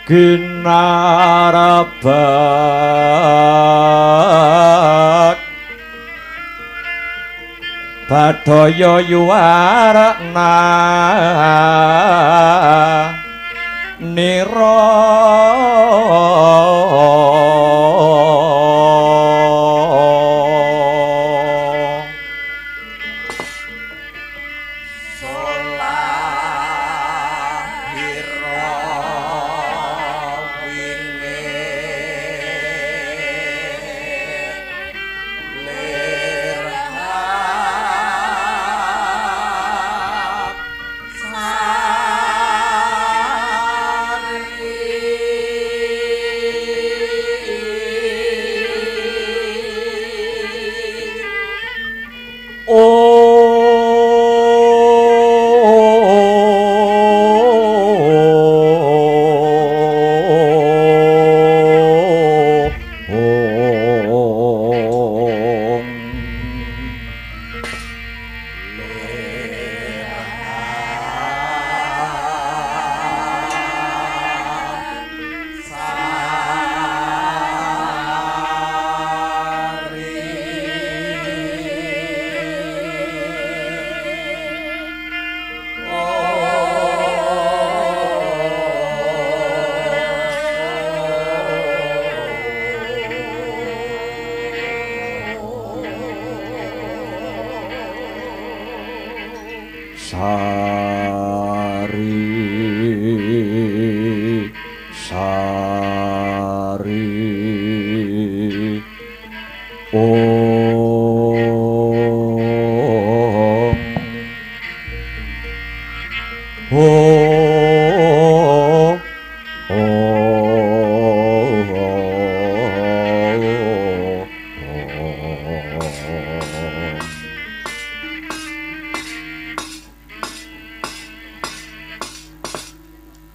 kinarabak badaya yuwarna nira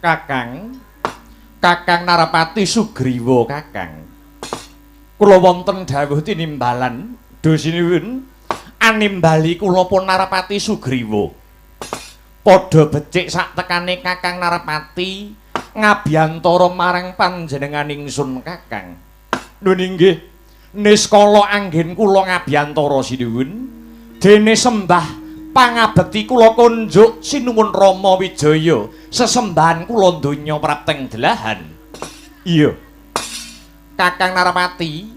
Kakang Narapati Sugriwa Kakang. Kula wonten dawuh tinimbalan dosinipun animbali kula pun Narapati Sugriwa. Padha becik sak tekane Kakang Narapati ngabyantara marang panjenengan ingsun Kakang. Nun inggih niskala anggen kula ngabyantara sinuwun dene sembah pangabekti kula kunjuk sinuwun Rama Wijaya sesembahan kula donya prapteng delahan. Iya. Kakang Narapati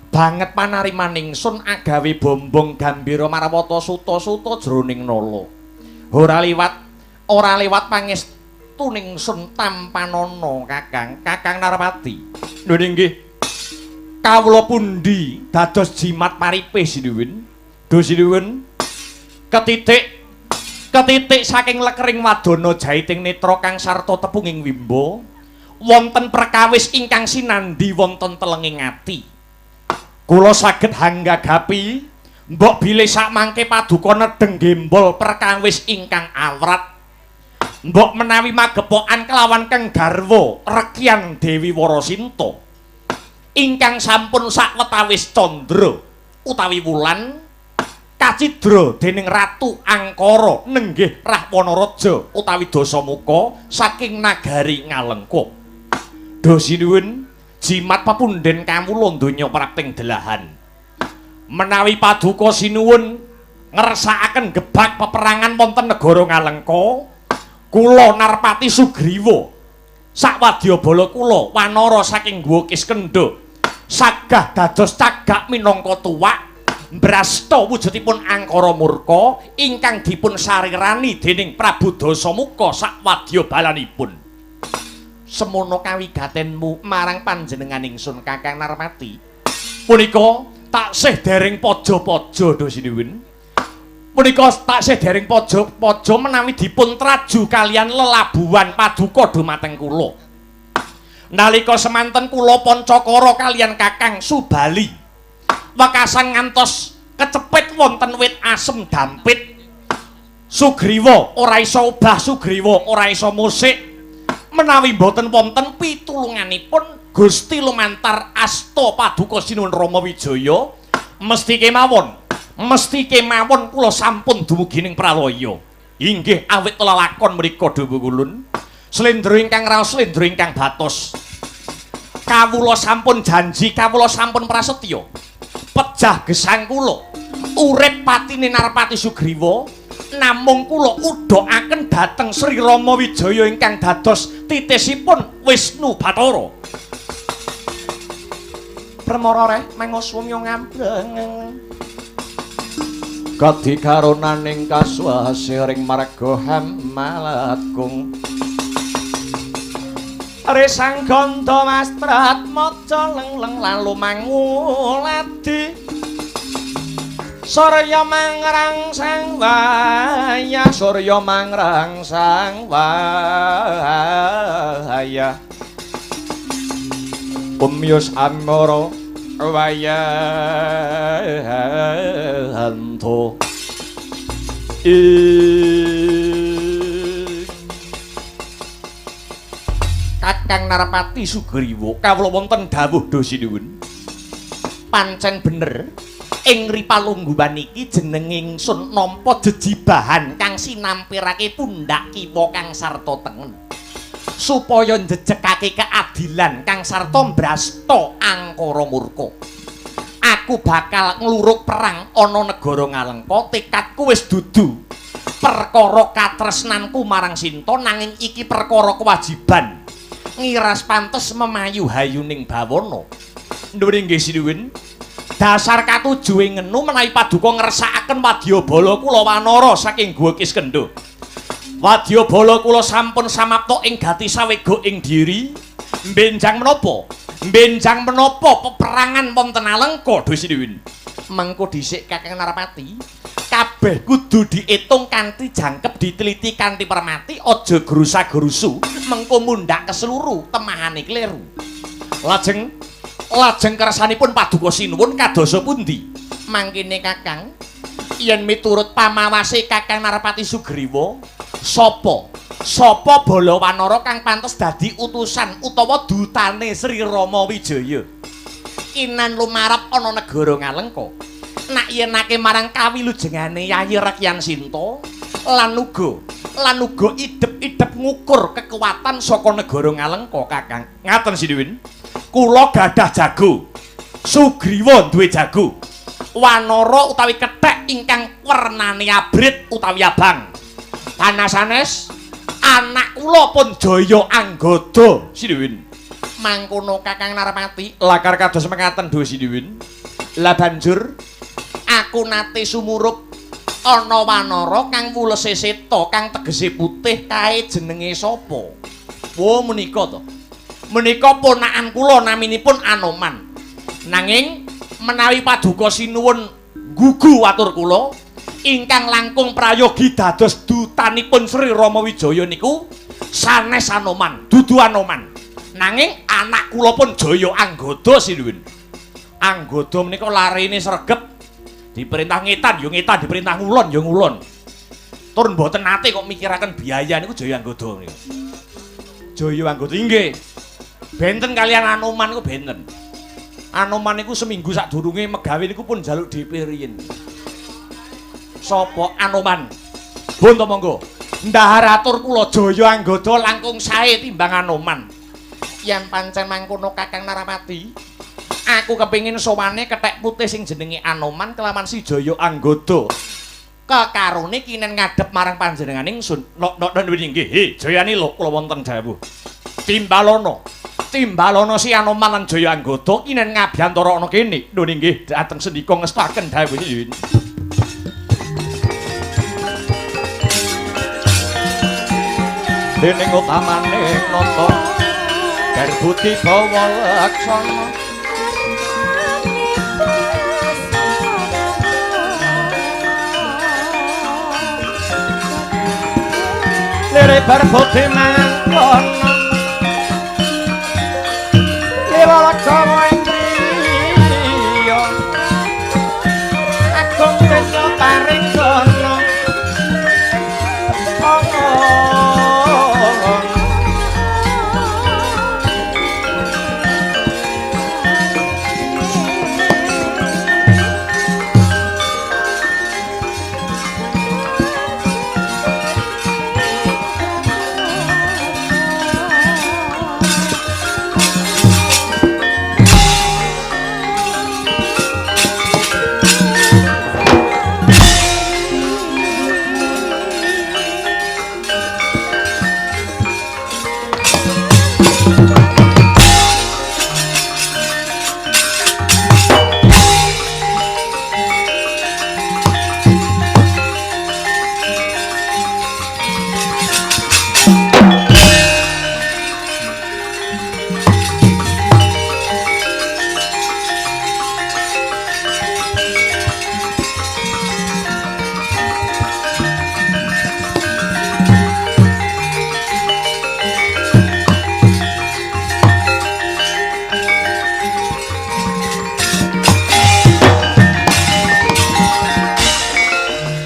banget panariman ingsun agawe bombong gambira marawata suta-suta jroning nala. Ora liwat pangestuning ingsun tampanana Kakang Narapati. Lho nggih. Kawula pundi dados jimat paripe sinuwun? Do sinuwun ketitik saking lekering wadana jaiting netra kang sarta tepunging wimba wonten perkawis ingkang sinandi wonten telenging ati. Kula saged hanggagapi mbok bilih sakmangke paduka nedeng gembol perkawis ingkang awrat. Mbok menawi magepokan kelawan Kang Garwa Rekyan Dewi Warasinta ingkang sampun sakwetawis candra utawi wulan kacidra dening Ratu Angkara nenggih Rahwana-raja utawi Dasamuka saking nagari Ngalengka. Dosinuwun jimat pepundhen kawula donya prapting delahan. Menawi paduka sinuwun ngersakaken gebak peperangan wonten negara Ngalengka, kula Narpati Sugriwa sakwadyabala kula wanara saking Guwa Kiskendha sagah dados cagak minangka tuwak Brasta wujudipun angkara murka ingkang dipun sarirani dening Prabu Dasamuka sakwadyabalanipun. Semono kawigatenmu marang panjenengan ingsun Kakang Narpati. Punika taksih dereng paja-paja dosinuwun. Punika taksih dereng paja-paja menawi dipun traju kalian lelabuhan paduka dumateng kula. Nalika semanten kula Pancakara kalian Kakang Subali wekasan ngantos kecepit wonten wit asem dampit. Sugriwa ora isa obah, Sugriwa ora isa musik menawi boten wonten pitulunganipun Gusti lumantar asta paduka sinuwun Rama Wijaya mesti kemawon kula sampun dumugi ning pralaya. Inggih awit lelakon mriku dawuh kulun slendra ingkang raos slendra ingkang batos. Kawula sampun janji, kawula sampun prasetya pejah gesang kula urip patine Narpati Sugriwa namung kula udhakaken dhateng Sri Rama Wijaya ingkang dados titisipun Wisnu Bathara. Premara reh mangoswanya ngambreng kadikaronaning kaswasiring marga Hamalagung. Resang gandha mastrat maca lengleng lalu manguladi Surya mangrangsang waya Surya mangrangsang waya Umyus amara waya hanto Kakang Narpati Sugriwa kawula wonten dawuh dosinuwun. Pancen bener ing ripalungguhan iki jeneng ingsun nampa jejibahan kang sinampirake pundak kiwa kang sarta tengen supaya njejekake keadilan kang sarta mbrasta angkara murka. Aku bakal ngluruk perang ana negara Ngalengka, tekadku wis dudu perkara katresnanku marang Sinta nanging iki perkara kewajiban ngiras pantes memayu hayuning bawana. Nuwun inggih sinuwun. Dasar katujuhe ngenu menawi paduka ngersakaken wadyabala kula wanara saking Guwa Kiskendha. Wadyabala kula sampun samapta ing gati sawega ing diri. Benjang menapa? Benjang menapa peperangan wonten Alengka Dwi sinuwun. Mengko dhisik Kakang Narpati kabeh kudu diitung kanthi jangkep diteliti kanthi permati aja gerusa-gerusu mengko mundhak keseluruh temahane kleru. Lajeng kersanipun paduka sinuwun kadosa pundi? Mangkene Kakang yen miturut pamawase Kakang Narpati Sugriwa sapa Sapa Balawanara kang pantes dadi utusan utawa dutane Sri Rama Wijaya? Kinan lumarap ana negara Ngalengka. Nak yenake marang kawilujengane Yayi Rakyan Sinta lan uga idep-idep ngukur kekuatan saka negara Ngalengka, Kakang. Ngaten Sinuwun. Kula gadah jago. Sugriwa duwe jago. Wanara utawi kethek ingkang wernane abrit utawi abang. Panasanes anak kula pun jaya anggada, Sinuwun. Mangkono Kakang Narmati, lakar kados mekaten Dho Sinuwun. Lah banjur aku nate sumurup ana wanara kang wulese seta kang tegese putih kae jenenge sapa? Wo menika to. Menika ponakan kula naminipun Anoman. Nanging menawi paduka sinuwun gugu watur kula ingkang langkung prayogi dados dutanipun Sri Rama Wijaya niku sanes Anoman, dudu Anoman. Nanging anak kula pun jaya anggada Sinuwun. Anggada menika larine sregep. Diperintah ngetan ya ngetan, diperintah ngulon ya ngulon. Tur mboten nate kok mikiraken biaya niku jaya anggada niku. Jaya anggada inggih. Benten kalian Anoman niku benten. Anoman niku seminggu sadurunge megawe niku pun njaluk DP riyin. Sapa Anoman? Pun to monggo. Ndahar atur kula jaya anggada langkung sae timbang Anoman. Yen pancen mangkono Kakang Narmati, aku kepingin sowane kethek putih sing jenenge Anoman kelawan si Jaya anggada. Kekarone kinen ngadhep marang panjenengan ingsun. Nok nggih, jayane lho kula wonten dawuh. Timbalana si Anoman lan Jaya anggada kinen ngabyantara ana kene. Lho nggih, dhateng sendika ngestaken dawuh iki. Dening utamane nata Garbuti bawa laksana lere barbuti mangkono lewa laksana indriya aku desa paring kono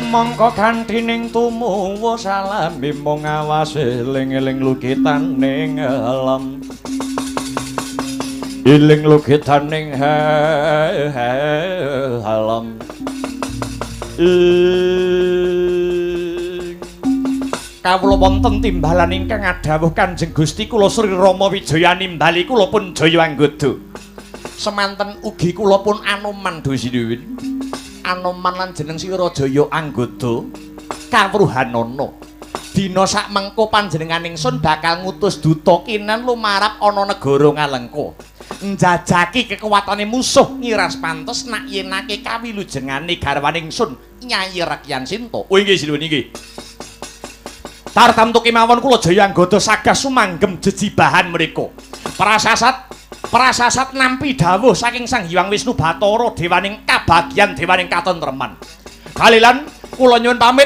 mongko kantining tumuwa salami mung ngawase eling-eling lukitaning alam eling lukitaning alam kawula wonten timbalan ingkang adhawuh Kanjeng Gusti kula Sri Rama Wijaya nimbali kula pun jaya anggada semanten ugi kula pun Anoman Dho Sinuwun. Anoman lan jeneng sira Jaya anggada kawruhanana. Dina sak mengko panjenengan ingsun bakal ngutus duta kinan lumarap ana negara Ngalengka. Njajaki kekuatane musuh ngiras pantes nak yenake kawilujengane garwane ingsun Nyai Rakyan Sinta. Oh nggih Sinuwun nggih. Tartamtu kemawon kula Jaya anggada sagah sumanggem jejibahan mriku. Prasasat nampi dawuh saking Sang Hyang Wisnu Bathara dewaning kabagyan dewaning katentreman. Kalilan kula nyuwun pamit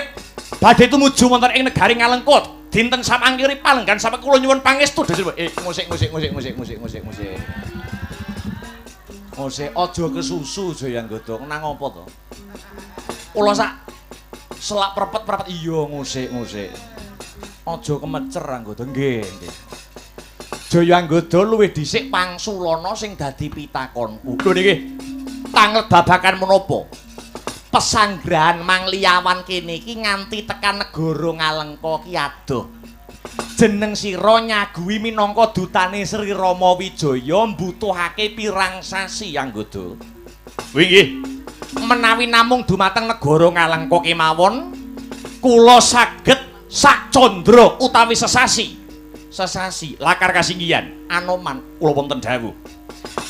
badhe tumuju wonten ing negari Ngalengka dinten samangkiri palenggan sampe kula nyuwun pangestu musik. Musik aja kesusu Jaya anggada nang apa to? Kula sak selak prepet iya musik. Aja kemecer Anggota. Nggih, nggih. Jaya Anggota luwih dhisik Pangsulana sing dadi pitakonku. Lho niki. Tanglet babakan menapa? Pesanggrahan Mangliawan kene iki nganti tekan negara Ngalengka ki adoh. Jeneng sira nyaguhi minangka dutane Sri Rama Wijaya mbutuhake pirang sasi Anggota. Wingi menawi namung dumateng negara Ngalengka kemawon kula saged sak candra utawi sesasi. Sesasi lakar kasinggihan Anoman kula wonten dawuh.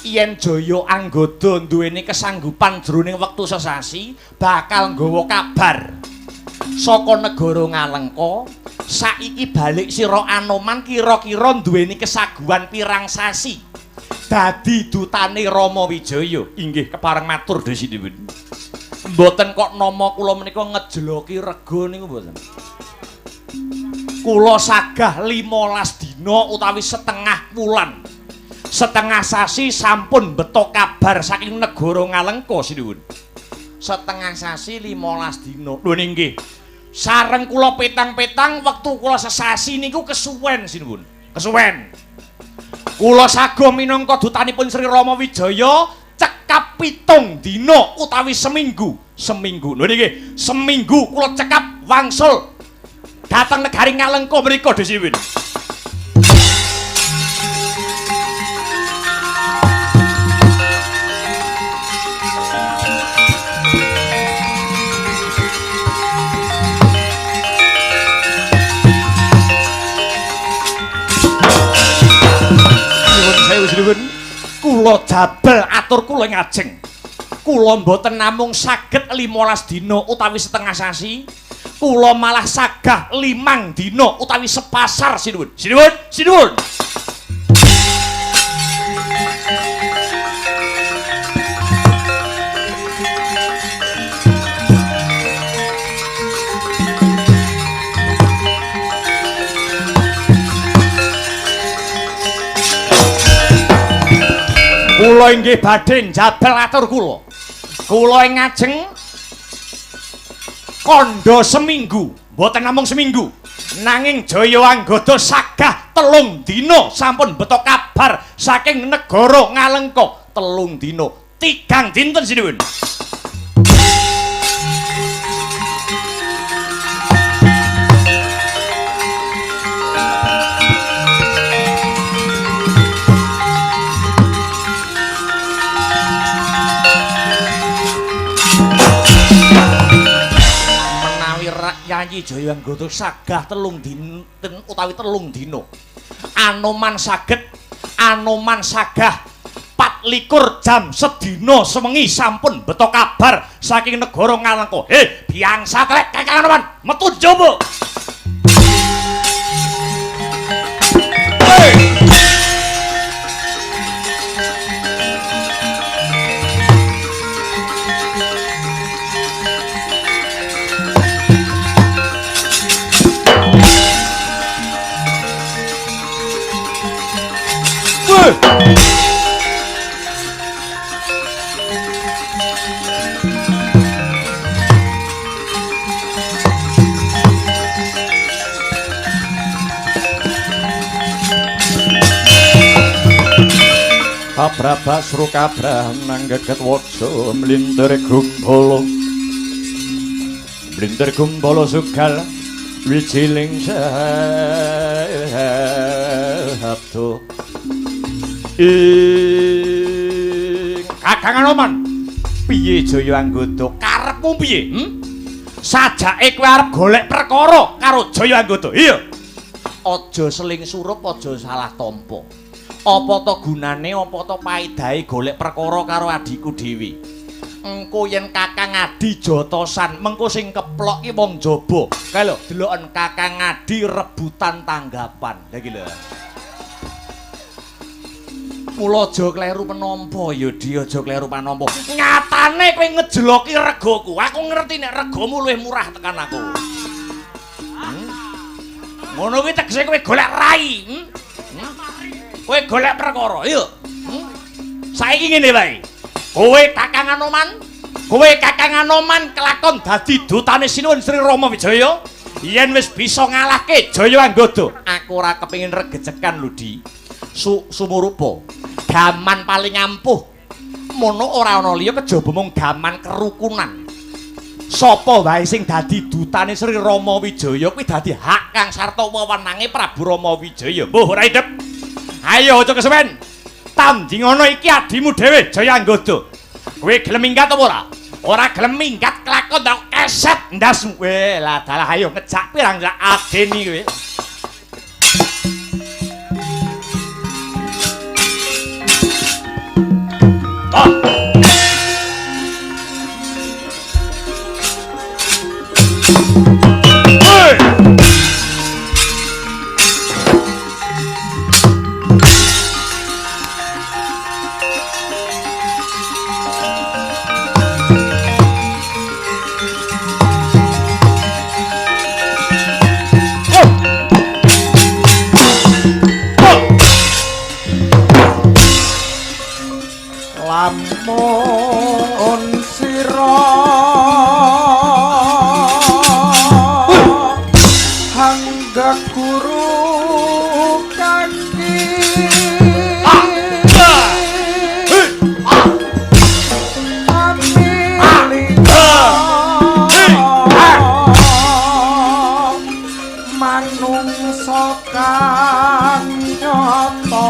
Yen Jaya Anggota duweni kesanggupan jroning wektu sesasi bakal nggawa kabar saka negara Ngalengka. Saiki balik sira Anoman kira-kira duweni kesaguhan pirang sasi dadi dutane Rama Wijaya. Inggih kepareng matur Desinipun. Mboten kok nama kula menika ngejloki rega niku mboten. Kula sagah 15 dina utawi setengah wulan. Setengah sasi sampun beto kabar saking negara Ngalengka Sinuwun. Setengah sasi 15 dina. Lho nggih. Sareng kula petang-petang wektu kula sesasi niku kesuwen Sinuwun. Kesuwen. Kula sago minangka dutanipun Sri Rama Wijaya cekap 7 dina utawi seminggu. Seminggu. Lho niki, seminggu kula cekap wangsul dateng negari Ngalengka mriku Desiwin. Kula jabal atur kula ngajeng. Kula mboten namung saged 15 dina utawi setengah sasi, kula malah sagah 5 dina utawi sepasar Sinuwun. Sinuwun, sinuwun. Kula inggih badhe njabel atur kula. Kula ngajeng kandha seminggu, mboten namung seminggu, nanging Jaya Anggota sagah 3 dina sampun beto kabar saking negara Ngalengka. 3 dina. 3 dinten Sinuwun. Yayi Jaya Anggota sagah 3 dinten utawi 3 dina. Anoman sagah 24 jam sedina sewengi sampun beto kabar saking negara Ngalengka. Biangsa telek Kakang Anoman, metu njaba. Kabrabasru kabrah nanggeget waja mlintir gumbala sugal wijiling sabdo Kakang Anoman, piye Jaya Anggota? Karepmu piye? Sajake kowe arep golek perkara karo Jaya Anggota. Iya. Aja seling surup, aja salah tampa. Apa to gunane, apa to paedahe golek perkara karo adhiku dhewe. Engko yen Kakang Adi jotosan, mengko sing keplok ki wong jaba. Kae lho, deloken Kakang Adi rebutan tanggapan. Lah iki lho. Mula aja kleru penampa ya, Di, aja kleru panampa. Nyatane kowe ngejloki regaku. Aku ngerti nek regamu luwih murah tekan aku. Ngono kuwi tegese kowe golek rai. Kowe golek perkara, ayo. Saiki ngene wae. Kowe Kakang Anoman, kelakon dadi dutane Sinuwun Sri Rama Wijaya. yen wis bisa ngalahke Jaya Anggada, aku ora kepengin regecekan lho, Di. Sumurupa. Gaman paling ampuh. Mono ora ana liya kejaba mung gaman kerukunan. Sapa wae sing dadi dutane Sri Rama Wijaya kuwi dadi hak kang sarta wewenange Prabu Rama Wijaya. Mbuh ora idep. Ayo aja kesemen. Tandingana iki adimu dhewe Jaya Anggada. Kowe gelem minggat apa ora? Ora gelem minggat kelakon tak keset ndasmu. Weh, lah dalah ayo ngejak pirang jak adeni kowe. Lamun sira hangga guru kaki manungsa kang nyata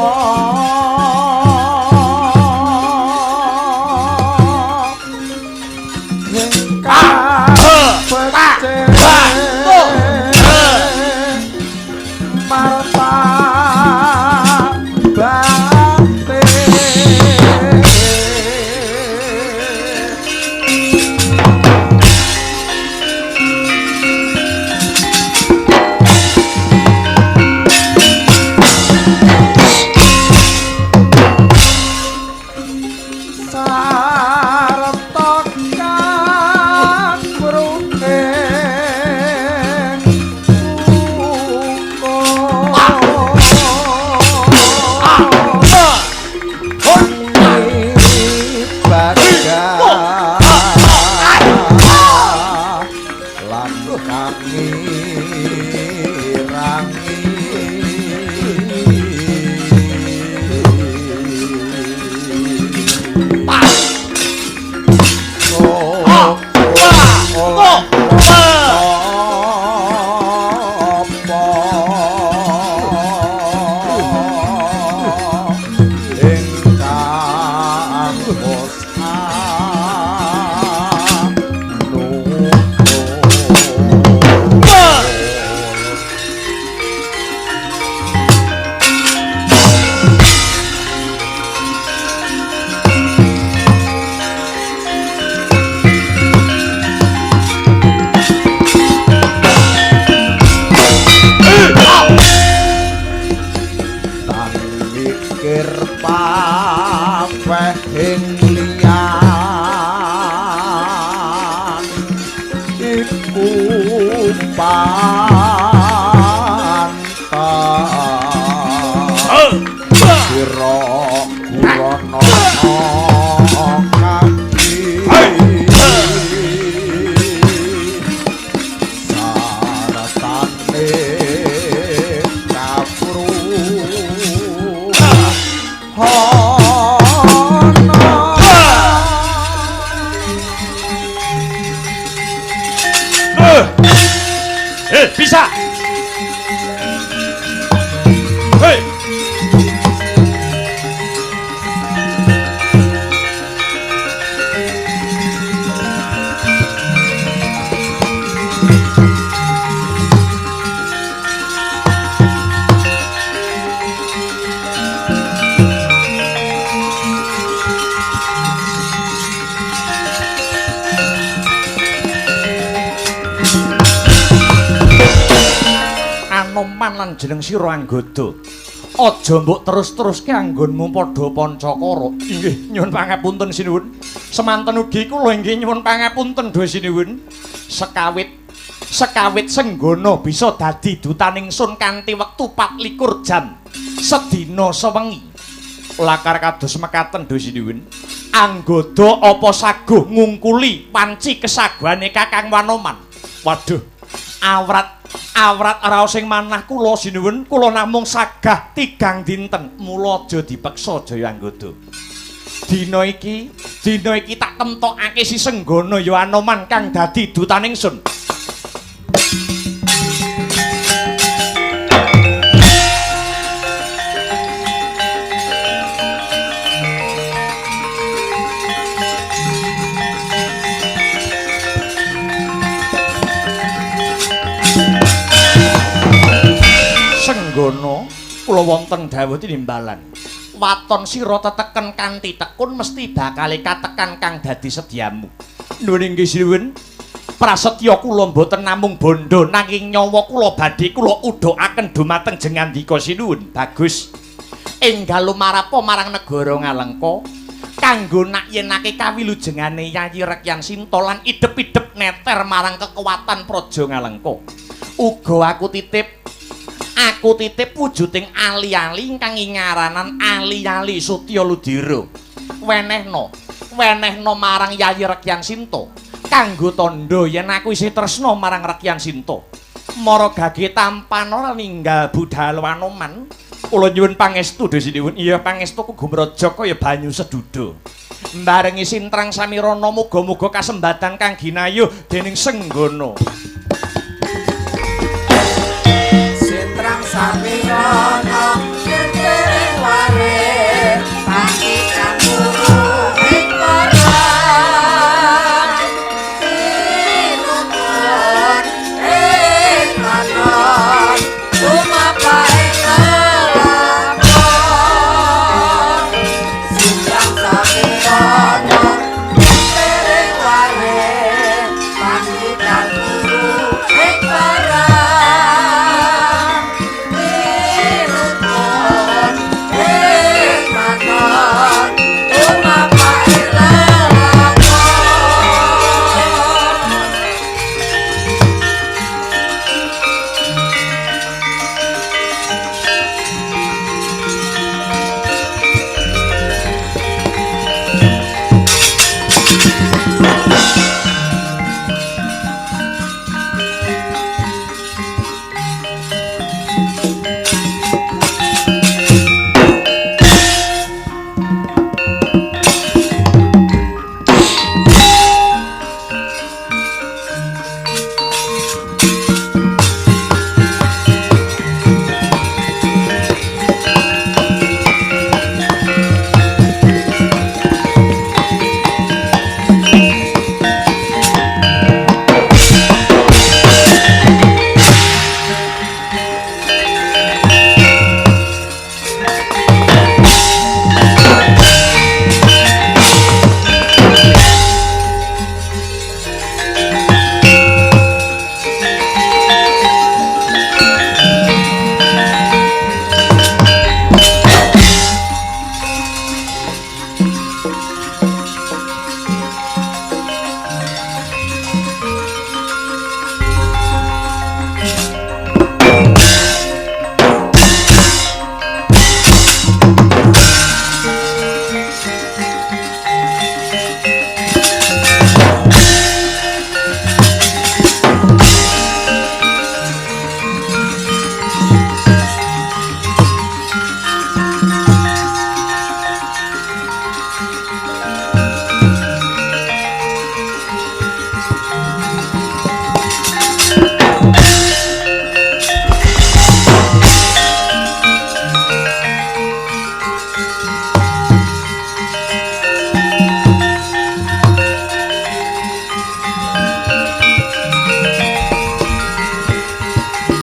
bisa. Hei. Anoman lan jeneng sira Anggada. Aja mbok terus-teruske anggonmu padha Pancakara. Inggih, nyuwun pangapunten sinuwun. Semanten ugi kula inggih nyuwun pangapunten dhuwur sinuwun. Sekawit senggana bisa dadi dutaning sun kanthi wektu 24 jam sedina sewengi. Lakar kados mekaten dhuwur sinuwun. Anggada apa saguh ngungkuli panci kesagwane Kakang Wanoman. Waduh, awrat Awrat raos sing manah kula sinuwun kula namung sagah 3 dinten mula aja dipeksa Jayanggada. Dina iki tak temtokake si Senggana ya Anoman kang dadi dutaning sun. Senggana kula wonten dawuh tinimbalan. Waton sira teteken kanthi tekun mesti bakal katekan kang dadi sediamu. Nuwun inggih sinuwun. Prasetya kula mboten namung bondo nanging nyawa kula badhe kula udhakaken dumateng Jengandika sinuwun. Bagus. Enggal lumarapo marang negara Ngalengka kanggo nakyenake kawilujengane Yayi Rekyan Sinta lan idep-idep neter marang kekuatan Praja Ngalengka. Uga aku titip wujuding ali-ali ingkang ingaranan ali-ali Sutya Ludira. Wenehna marang Yayi Rekyan Sinta kanggo tandha yen aku isih tresna marang Rekyan Sinta. Mara gage tampana ninggal budhal Wanoman. Kula nyuwun pangestu Desinuwun. Iya pangestuku Gumraja kaya banyu seduda. Mbarengi sintrang samirana muga-muga kasembatan kang ginayuh dening Senggana. Sintrang samirana